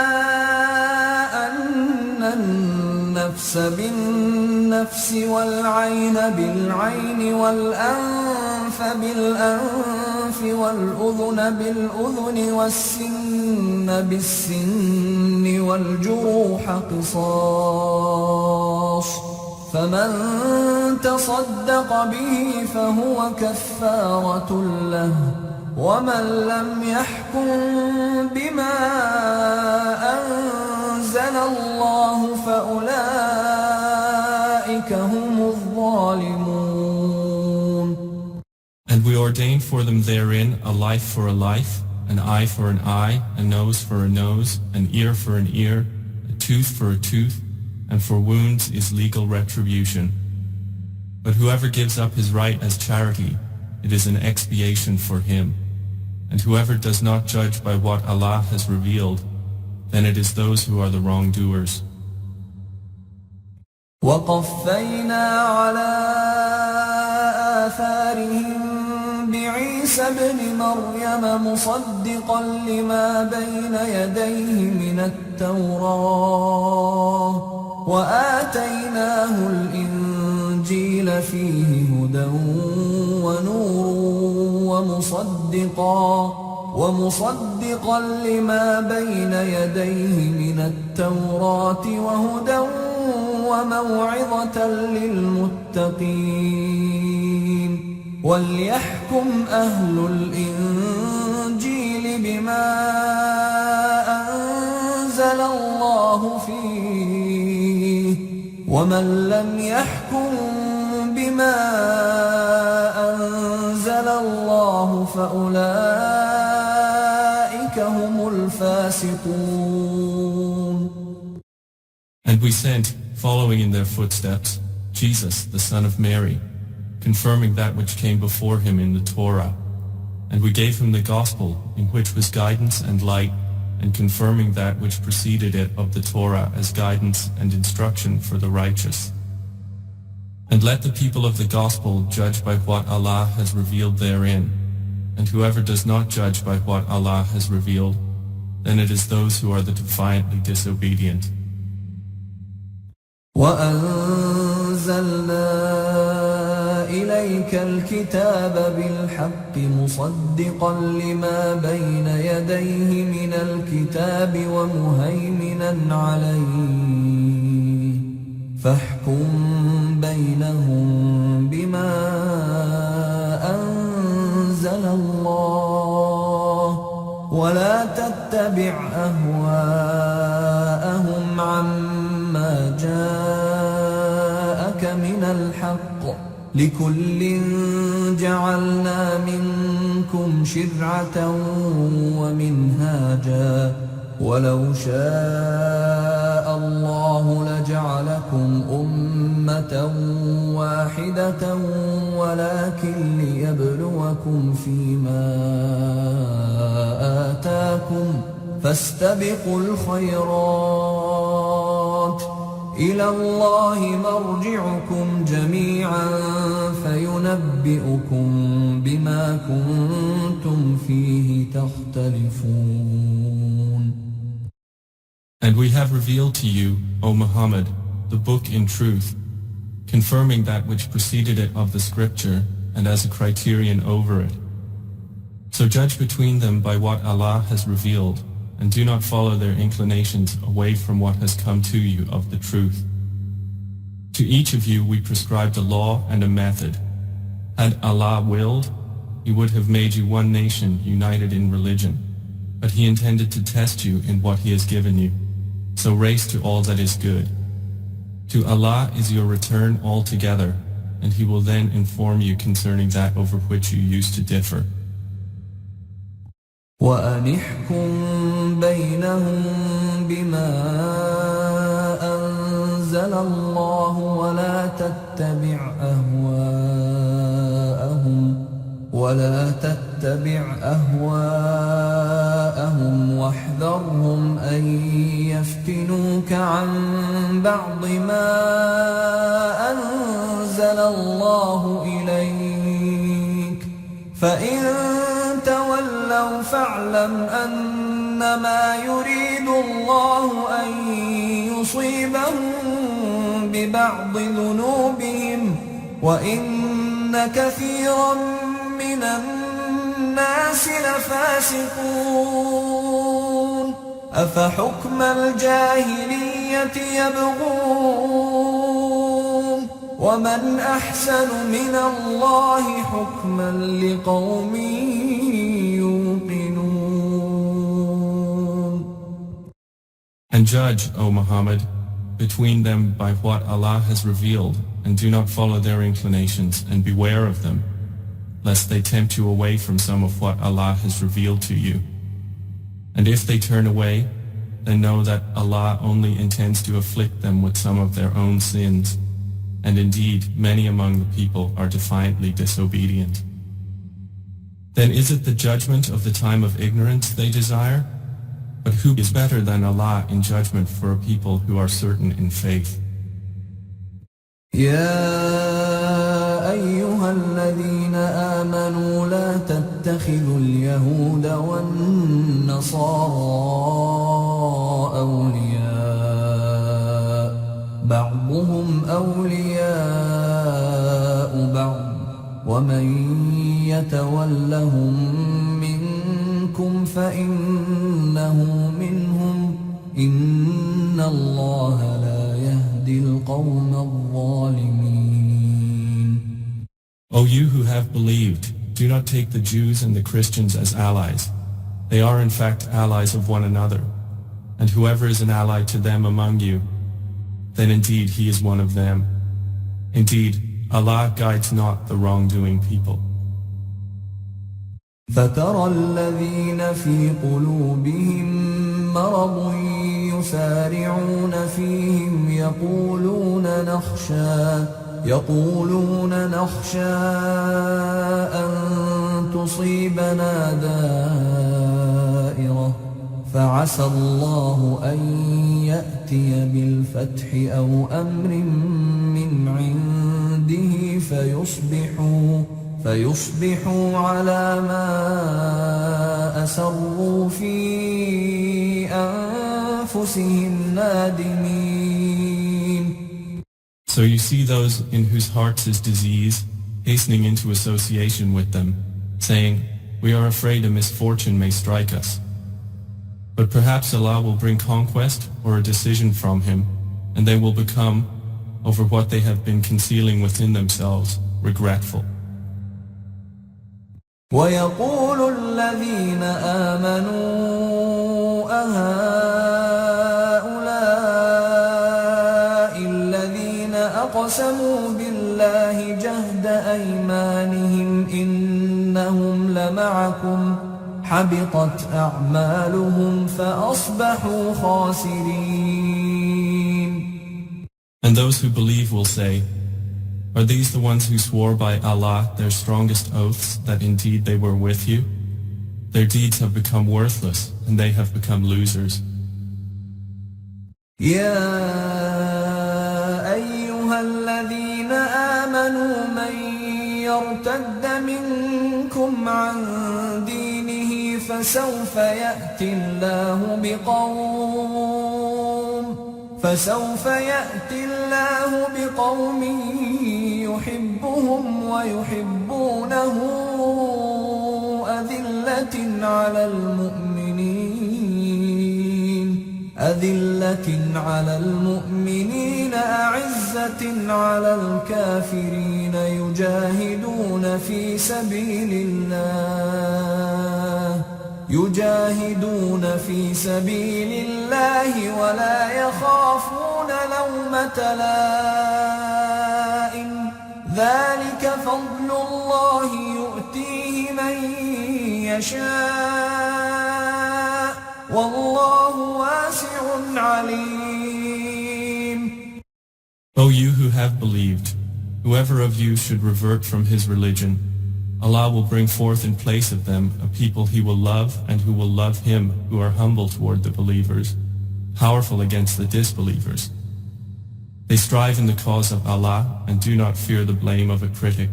أن النفس بالنفس والعين بالعين والأنف بالأنف والأذن بالأذن والسن بالسن والجروح قصاص فمن تصدق به فهو كفارة له ومن لم يحكم بما أنزل الله فأولئك هم الظالمون. And we ordained for them therein a life for a life, an eye for an eye, a nose for a nose, an ear for an ear, a tooth for a tooth, and for wounds is legal retribution. But whoever gives up his right as charity, it is an expiation for him. And whoever does not judge by what Allah has revealed, then it is those who are the wrongdoers. وقفينا على آثارهم بعيسى ابن مريم مصدقا لما بين يديه من التوراة وآتيناه الإنجيل فيه هدى ونور ومصدقا لما بين يديه من التوراة وهدى وموعظة للمتقين وليحكم أهل الإنجيل بما أنزل الله فيه ومن لم يحكم بما أنزل الله فأولئك هم الفاسقون. And we sent, following in their footsteps, Jesus, the son of Mary, confirming that which came before him in the Torah. And we gave him the gospel, in which was guidance and light, and confirming that which preceded it of the Torah as guidance and instruction for the righteous. And let the people of the gospel judge by what Allah has revealed therein, and whoever does not judge by what Allah has revealed, then it is those who are the defiantly disobedient. وأنزلنا إليك الكتاب بالحق مصدقا لما بين يديه من الكتاب ومهيمنا عليه فاحكم بينهم بما أنزل الله ولا تتبع أهواءهم عما جاءك من الحق لكل جعلنا منكم شرعة ومنهاجا ولو شاء الله لجعلكم أمة واحدة ولكن ليبلوكم فيما آتاكم فاستبقوا الخيرات إلى الله مرجعكم جميعا فينبئكم بما كنتم فيه تختلفون. And we have revealed to you, O Muhammad, the book in truth, confirming that which preceded it of the scripture and as a criterion over it. So judge between them by what Allah has revealed, and do not follow their inclinations away from what has come to you of the truth. To each of you we prescribed a law and a method. Had Allah willed, He would have made you one nation united in religion, but He intended to test you in what He has given you. So race to all that is good. To Allah is your return altogether, and He will then inform you concerning that over which you used to differ. وأنحكم بينهم بما أنزل الله ولا تتبع أهواءهم واحذرهم أن يفتنوك عن بعض ما أنزل الله إليك فإن تولوا فاعلم أنما يريد الله أن يصيبهم ببعض ذنوبهم وإن كثيرا من الناس لفاسقون أفحكم الجاهلية يبغون ومن أحسن من الله حكما لقوم يوقنون. And judge, O Muhammad, between them by what Allah has revealed, and do not follow their inclinations, and beware of them, lest they tempt you away from some of what Allah has revealed to you. And if they turn away, then know that Allah only intends to afflict them with some of their own sins, and indeed many among the people are defiantly disobedient. Then is it the judgment of the time of ignorance they desire? But who is better than Allah in judgment for a people who are certain in faith? يا أيها الذين آمنوا لا تتخذوا اليهود والنصارى أولياء بعضهم أولياء بعض ومن يتولهم منكم فإنه منهم إن الله لا يهدي القوم الظالمين. O you who have believed, do not take the Jews and the Christians as allies. They are in fact allies of one another. And whoever is an ally to them among you, then indeed he is one of them. Indeed, Allah guides not the wrongdoing people. فترى الذين في قلوبهم مرض يسارعون فيهم يقولون نخشى أن تصيبنا دائرة فعسى الله أن يأتي بالفتح أو أمر من عنده فيصبحوا على ما أسروا في أنفسهم نادمين. So you see those in whose hearts is disease hastening into association with them, saying, "We are afraid a misfortune may strike us." But perhaps Allah will bring conquest or a decision from Him, and they will become, over what they have been concealing within themselves, regretful. ويقول الذين آمنوا أهؤلاء الذين أقسموا بالله جهد أيمانهم إنهم لمعكم حبطت أعمالهم فأصبحوا خاسرين. And those who believe will say, "Are these the ones who swore by Allah their strongest oaths that indeed they were with you? Their deeds have become worthless and they have become losers." يا أيها الذين آمنوا من يرتد منكم عن دينه فسوف يأتي الله بقوم يحبهم ويحبونه أذلة على المؤمنين أعزة على الكافرين يجاهدون في سبيل الله ولا يخافون لومة لائم ذلك فضل الله يؤتيه من يشاء والله واسع عليم. O you who have believed, whoever of you should revert from his religion, Allah will bring forth in place of them a people He will love and who will love Him who are humble toward the believers, powerful against the disbelievers. They strive in the cause of Allah and do not fear the blame of a critic.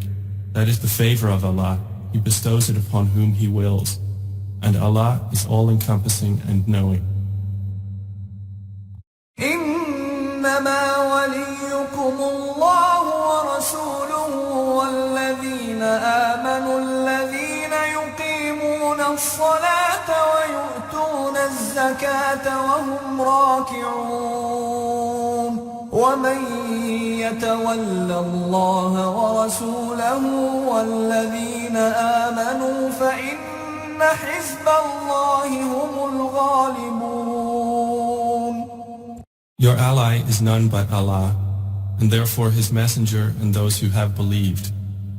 That is the favor of Allah. He bestows it upon whom He wills. And Allah is all-encompassing and knowing. إنما وليكم الله ورسوله والذين آمنوا الذين يقيمون الصلاة ويؤتون الزكاة وهم راكعون ومن يتول الله ورسوله والذين آمنوا فإن حزب الله هم الغالبون. Your ally is none but Allah, and therefore His messenger and those who have believed,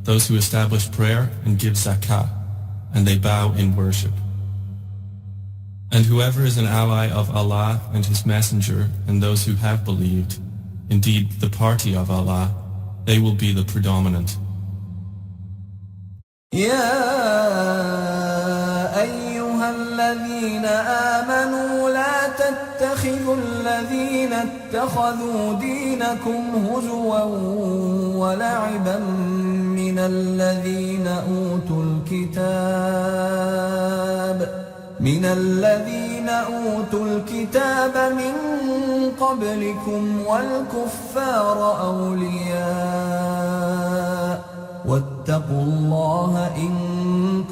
those who establish prayer and give zakah, and they bow in worship. And whoever is an ally of Allah and His messenger and those who have believed, indeed the party of Allah, they will be the predominant. الذين آمنوا لا تتخذوا الذين اتخذوا دينكم هزوا ولعبا من الذين أوتوا الكتاب من قبلكم والكفار أولياء واتقوا الله إن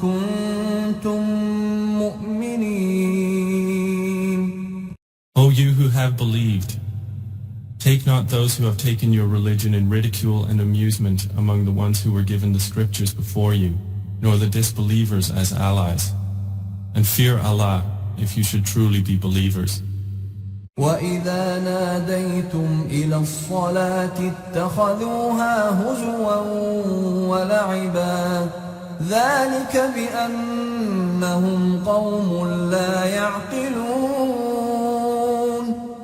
كنتم مؤمنين. O you who have believed, take not those who have taken your religion in ridicule and amusement among the ones who were given the scriptures before you, nor the disbelievers as allies. And fear Allah if you should truly be believers. وَإِذَا نَادَيْتُمْ إِلَى الصَّلَاةِ اتَّخَذُوهَا هُزُوًا وَلَعِبًا ذَلِكَ بِأَنَّهُمْ قَوْمٌ لَا يَعْقِلُونَ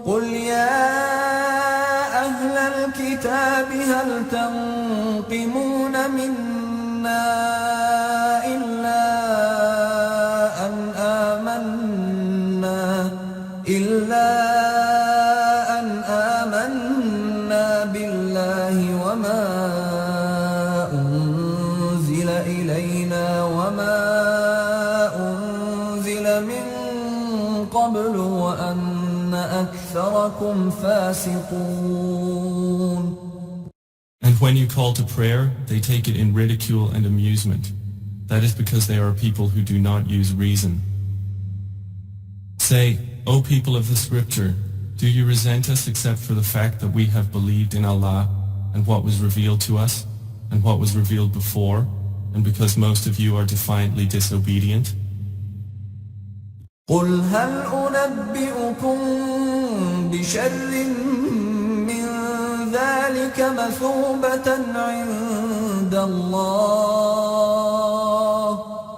قُلْ يَا أَهْلَ الْكِتَابِ هَلْ تَنقِمُونَ مِنَّا إِلَّا أن آمنا بالله وما أنزل إلينا وما أنزل من قبل وأن أكثركم فاسقون. And when you call to prayer, they take it in ridicule and amusement. That is because they are people who do not use reason. Say, O people of the scripture, do you resent us except for the fact that we have believed in Allah and what was revealed to us and what was revealed before, and because most of you are defiantly disobedient? قُلْ هَلْ أُنَبِّئُكُمْ بِشَرٍّ مِّن ذَلِكَ مَثُوبَةً عِندَ اللَّهِ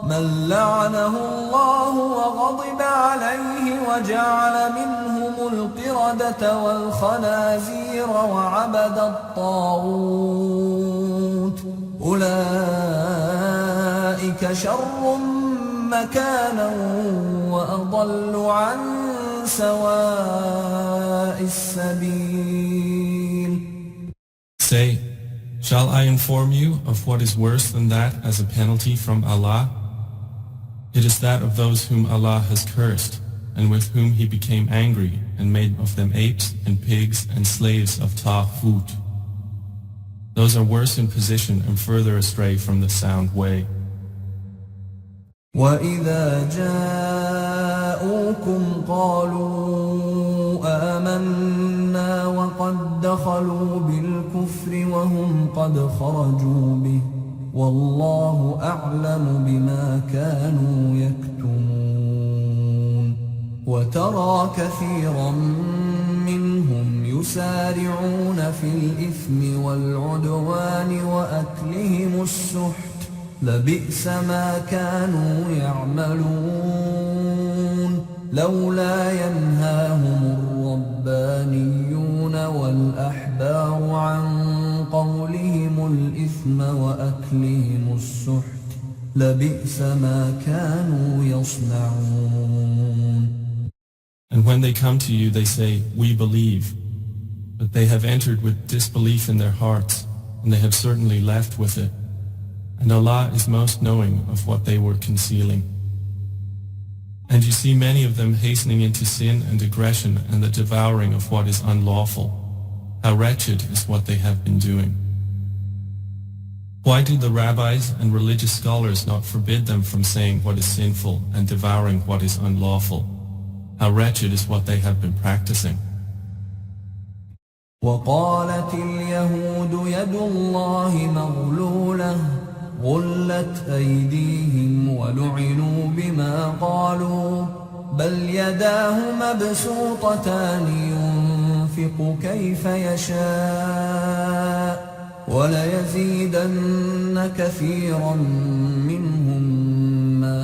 مَن لَّعَنَهُ اللَّهُ وَغَضِبَ عَلَيْهِ وَجَعَلَ مِنْهُمُ الْقِرَدَةَ وَالْخَنَازِيرَ وَعَبَدَ الطَّاغُوتَ أُولَئِكَ شَرٌّ مَّكَانًا وَأَضَلُّ عَن سَوَاءِ السَّبِيلِ. Say, shall I inform you of what is worse than that as a penalty from Allah? It is that of those whom Allah has cursed, and with whom He became angry, and made of them apes and pigs and slaves of Taghut. Those are worse in position and further astray from the sound way. وَإِذَا جَاءُوكُمْ قَالُوا آمَنَّا وَقَدْ دَخَلُوا بِالْكُفْرِ وَهُمْ قَدْ خَرَجُوا بِهِ وَاللَّهُ أَعْلَمُ بِمَا كَانُوا يَكْتُمُونَ وَتَرَى كَثِيرًا مِّنْهُمْ يُسَارِعُونَ فِي الْإِثْمِ وَالْعُدْوَانِ وَأَكْلِهِمُ السُّحْتَ لبئس ما كانوا يعملون لولا ينهاهم الربانيون والأحبار عن قولهم الإثم وأكلهم السحت لبئس ما كانوا يصنعون. And when they come to you, they say, we believe. But they have entered with disbelief in their hearts, and they have certainly left with it. And Allah is most knowing of what they were concealing. And you see many of them hastening into sin and aggression and the devouring of what is unlawful. How wretched is what they have been doing. Why do the rabbis and religious scholars not forbid them from saying what is sinful and devouring what is unlawful? How wretched is what they have been practicing. وقالت اليهود يد الله مغلولة غلت أيديهم ولعنوا بما قالوا بل يداه مبسوطتان ينفق كيف يشاء وليزيدن كثيرا منهم ما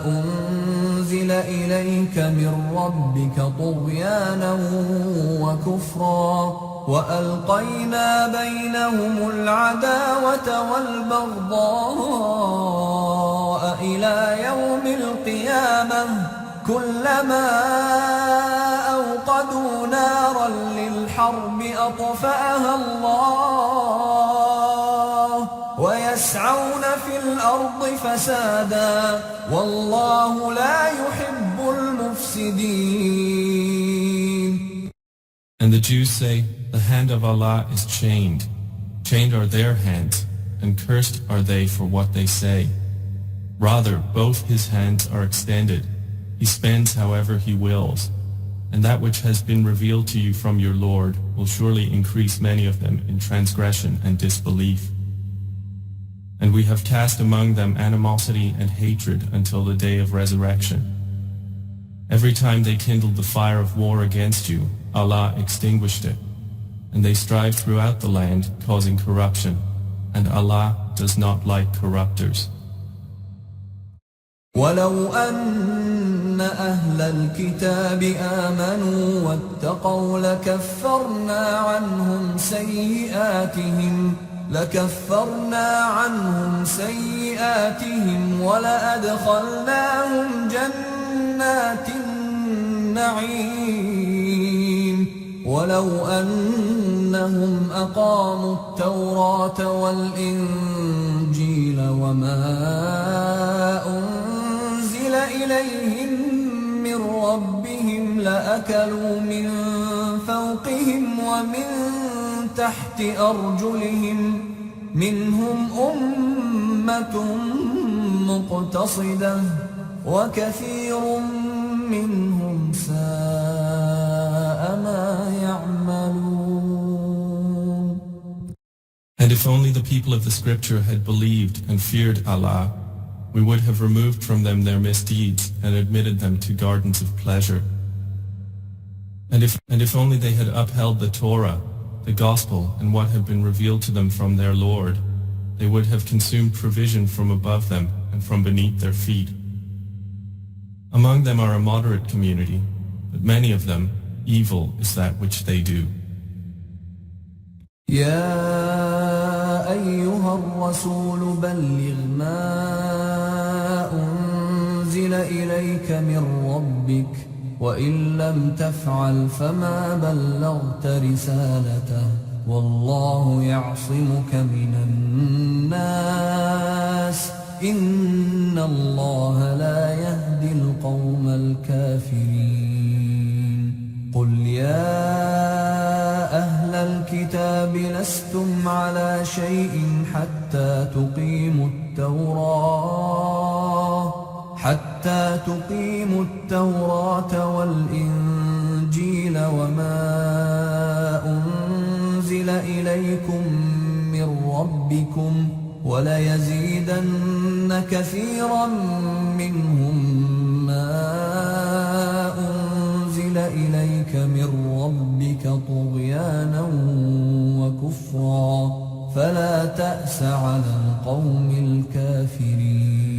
أنزل إليك من ربك طغيانا وكفرا وألقينا بينهم العداوة والبغضاء إلى يوم القيامة كلما أوقدوا نارا للحرب أطفأها الله ويسعون في الأرض فسادا والله لا يحب المفسدين. And the Jews say, the hand of Allah is chained. Chained are their hands, and cursed are they for what they say. Rather, both his hands are extended. He spends however he wills. And that which has been revealed to you from your Lord will surely increase many of them in transgression and disbelief. And we have cast among them animosity and hatred until the day of resurrection. Every time they kindled the fire of war against you, Allah extinguished it. And they strive throughout the land, causing corruption. And Allah does not like corruptors. ولو أن أهل الكتاب آمنوا واتقوا لكفرنا عنهم سيئاتهم ولأدخلناهم جنات النعيم ولو أنهم أقاموا التوراة والإنجيل وما أنزل إليهم من ربهم لأكلوا من فوقهم ومن تحت أرجلهم منهم أمة مقتصدة وكثير منهم ساء ما يعملون. And if only the people of the scripture had believed and feared Allah, we would have removed from them their misdeeds and admitted them to gardens of pleasure. And if only they had upheld the Torah, the Gospel, and what had been revealed to them from their Lord, they would have consumed provision from above them and from beneath their feet. Among them are a moderate community, but many of them, evil is that which they do. يا أيها الرسول بلغ ما أنزل إليك من ربك وإن لم تفعل فما بلغت رسالته والله يعصمك من الناس إن الله لا يهدي القوم الكافرين. قل يا أهل الكتاب لستم على شيء حتى تقيموا التوراة والإنجيل وما أنزل إليكم من ربكم وليزيدن كثيرا منهم ما أنزل إليك من ربك طغيانا وكفرا فلا تأس على القوم الكافرين.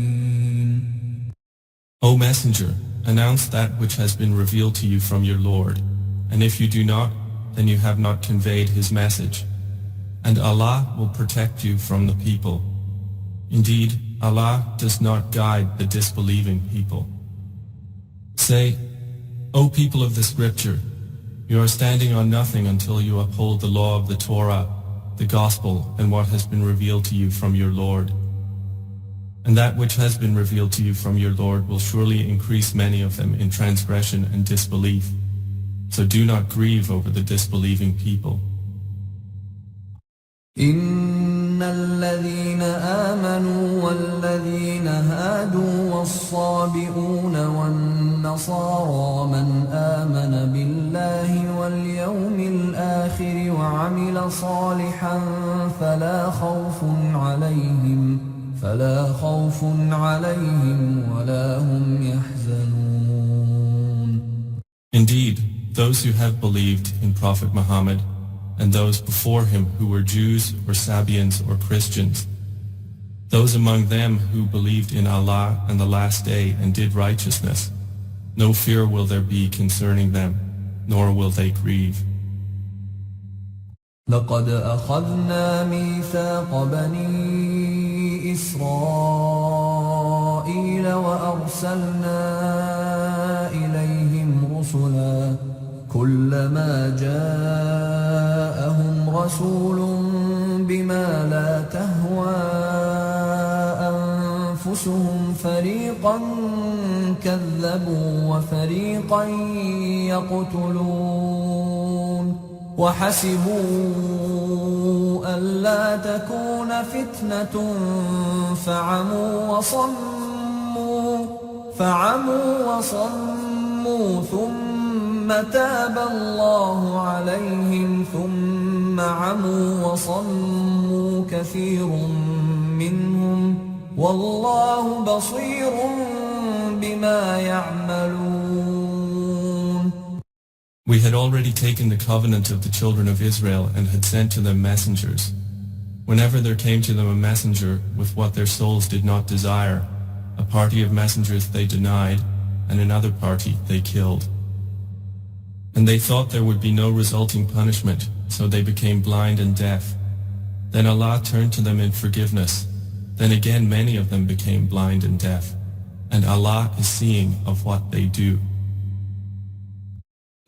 O Messenger, announce that which has been revealed to you from your Lord, and if you do not, then you have not conveyed his message. And Allah will protect you from the people. Indeed, Allah does not guide the disbelieving people. Say, O people of the scripture, You are standing on nothing until you uphold the law of the Torah, the Gospel, and what has been revealed to you from your Lord. And that which has been revealed to you from your Lord will surely increase many of them in transgression and disbelief. So do not grieve over the disbelieving people. إن الذين آمنوا والذين هادوا والصابئون والنصارى من آمن بالله واليوم الآخر وعمل صالحا فلا خوف عليهم ولا هم يحزنون. Indeed, those who have believed in Prophet Muhammad and those before him who were Jews or Sabians or Christians, those among them who believed in Allah and the Last Day and did righteousness, no fear will there be concerning them, nor will they grieve. لقد أخذنا ميثاق بني إسرائيل وأرسلنا إليهم رسلا كلما جاءهم رسول بما لا تهوى أنفسهم فريقا كذبوا وفريقا يقتلون وحسبوا ألا تكون فتنة فعموا وصموا ثم تاب الله عليهم ثم عموا وصموا كثير منهم والله بصير بما يعملون. We had already taken the covenant of the children of Israel and had sent to them messengers. Whenever there came to them a messenger with what their souls did not desire, a party of messengers they denied, and another party they killed. And they thought there would be no resulting punishment, so they became blind and deaf. Then Allah turned to them in forgiveness. Then again many of them became blind and deaf. And Allah is seeing of what they do.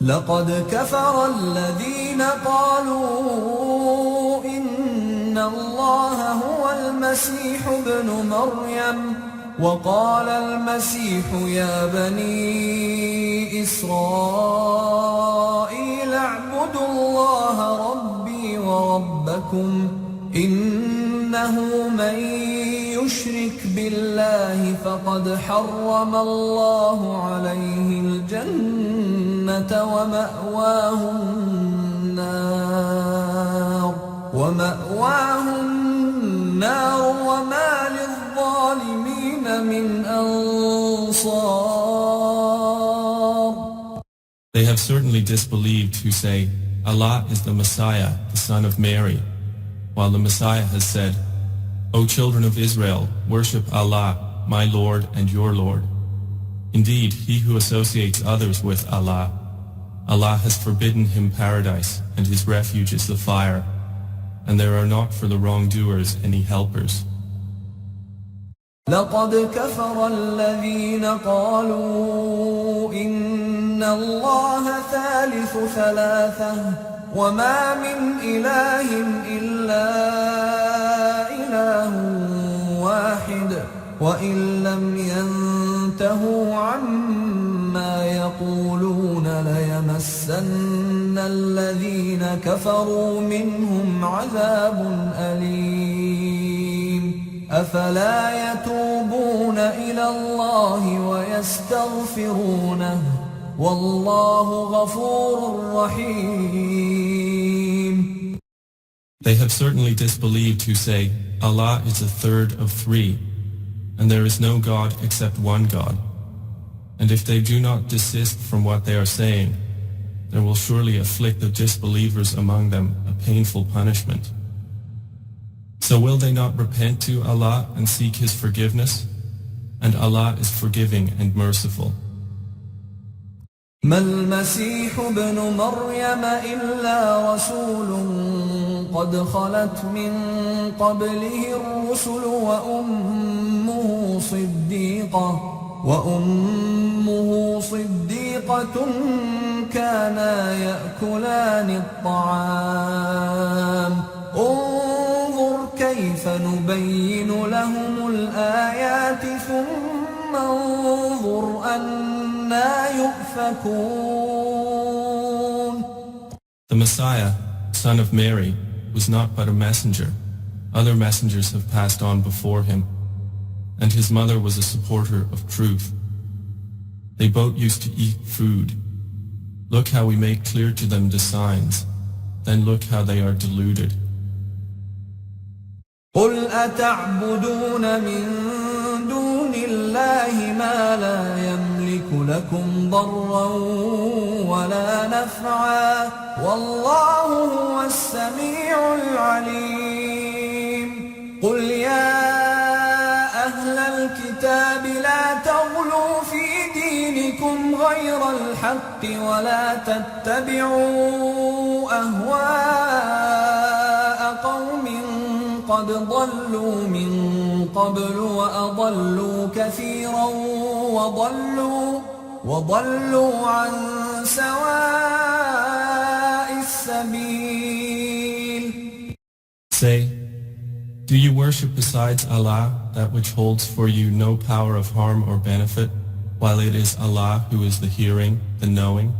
لقد كفر الذين قالوا إن الله هو المسيح ابن مريم وقال المسيح يا بني إسرائيل اعبدوا الله ربي وربكم إنه من يشرك بالله فقد حرم الله عليه الجنة ومأواه النار وما للظالمين من أنصار. They have certainly disbelieved who say, Allah is the Messiah, the son of Mary, while the Messiah has said, O children of Israel, worship Allah, my Lord and your Lord. Indeed, he who associates others with Allah, Allah has forbidden him paradise, and his refuge is the fire, and there are not for the wrongdoers any helpers. لقد كفر الذين قالوا إن الله ثالث ثلاثة وما من إله إلا إله واحد وإن لم ينتهوا عما يقولون ليمسن الذين كفروا منهم عذاب أليم أفلا يتوبون إلى الله ويستغفرونه والله غفور رحيم. They have certainly disbelieved who say, Allah is a third of three, and there is no God except one God. And if they do not desist from what they are saying, there will surely afflict the disbelievers among them a painful punishment. So will they not repent to Allah and seek His forgiveness? And Allah is forgiving and merciful. ما المسيح ابن مريم إلا رسول قد خلت من قبله الرسل وأمه صديقة وصديقة كانا يأكلان الطعام انظر كيف نبين لهم الآيات ثم انظر أنى يؤفكون. The Messiah, son of Mary, was not but a messenger. Other messengers have passed on before him, and his mother was a supporter of truth. They both used to eat food. Look how we make clear to them the signs. Then look how they are deluded. قل أتعبدون من دون الله ما لا يملك لكم ضرا ولا نفعا والله هو السميع العليم. قل يا أهل الكتاب لا تغلوا في دينكم غير الحق ولا تتبعوا أهواء قوم قد ضلوا من قبل وأضلوا كثيرا وضلوا عن سواء السبيل. Say, do you worship besides Allah that which holds for you no power of harm or benefit, while it is Allah who is the hearing, the knowing?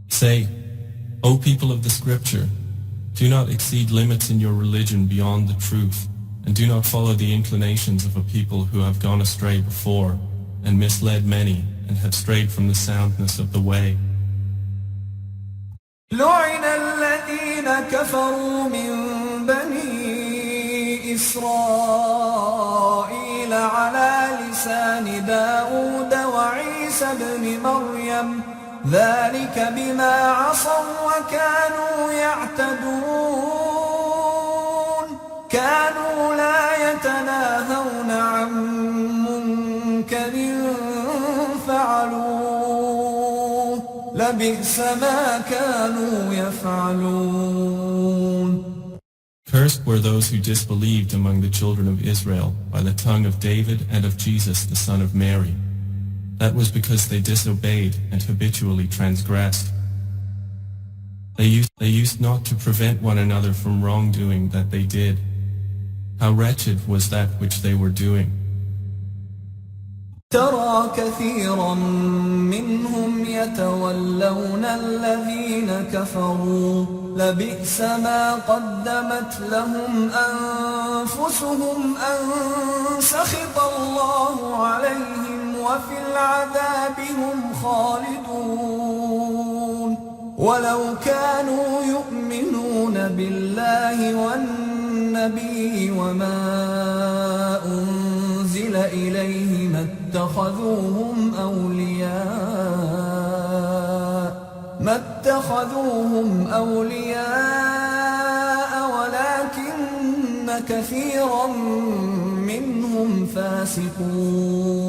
Say, O people of the scripture, do not exceed limits in your religion beyond the truth, and do not follow the inclinations of a people who have gone astray before, and misled many, and have strayed from the soundness of the way. لعن الذين كفروا من بني إسرائيل على لسان داود وعيسى بن مريم ذلك بما عصوا وكانوا يعتدون كانوا لا يتناهون عن منكر فعلوه لبئس ما كانوا يفعلون. Cursed were those who disbelieved among the children of Israel by the tongue of David and of Jesus the son of Mary. That was because they disobeyed and habitually transgressed. They used not to prevent one another from wrongdoing that they did. How wretched was that which they were doing. ترى كثيرا منهم يتولون الذين كفروا لبئس ما قدمت لهم أنفسهم أن سخط الله عليهم وفي العذاب هم خالدون ولو كانوا يؤمنون بالله والنبي وما أنزل إليه ما اتخذوهم أولياء ولكن كثيرا منهم فاسقون.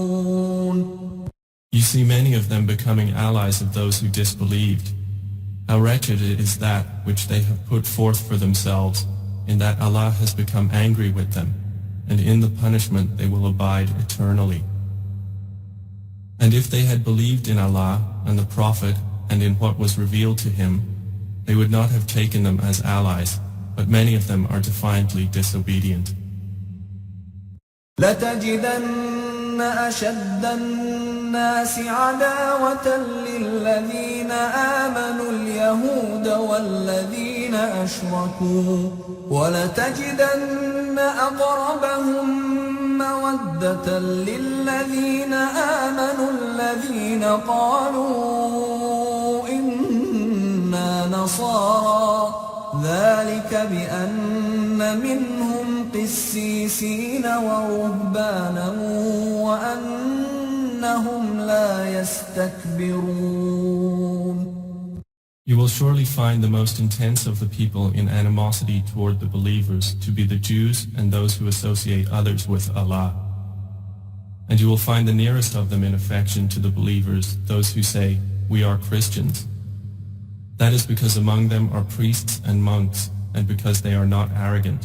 You see many of them becoming allies of those who disbelieved. How wretched it is that which they have put forth for themselves, in that Allah has become angry with them, and in the punishment they will abide eternally. And if they had believed in Allah and the Prophet and in what was revealed to him, they would not have taken them as allies, but many of them are defiantly disobedient. لتجدن أشد الناس عداوة للذين آمنوا اليهود والذين أشركوا ولتجدن أقربهم مودة للذين آمنوا الذين قالوا إنا نصارى ذلك بأن منهم قسيسين ورهبانا وأنهم لا يستكبرون. You will surely find the most intense of the people in animosity toward the believers to be the Jews and those who associate others with Allah. And you will find the nearest of them in affection to the believers, those who say, "We are Christians." That is because among them are priests and monks, and because they are not arrogant.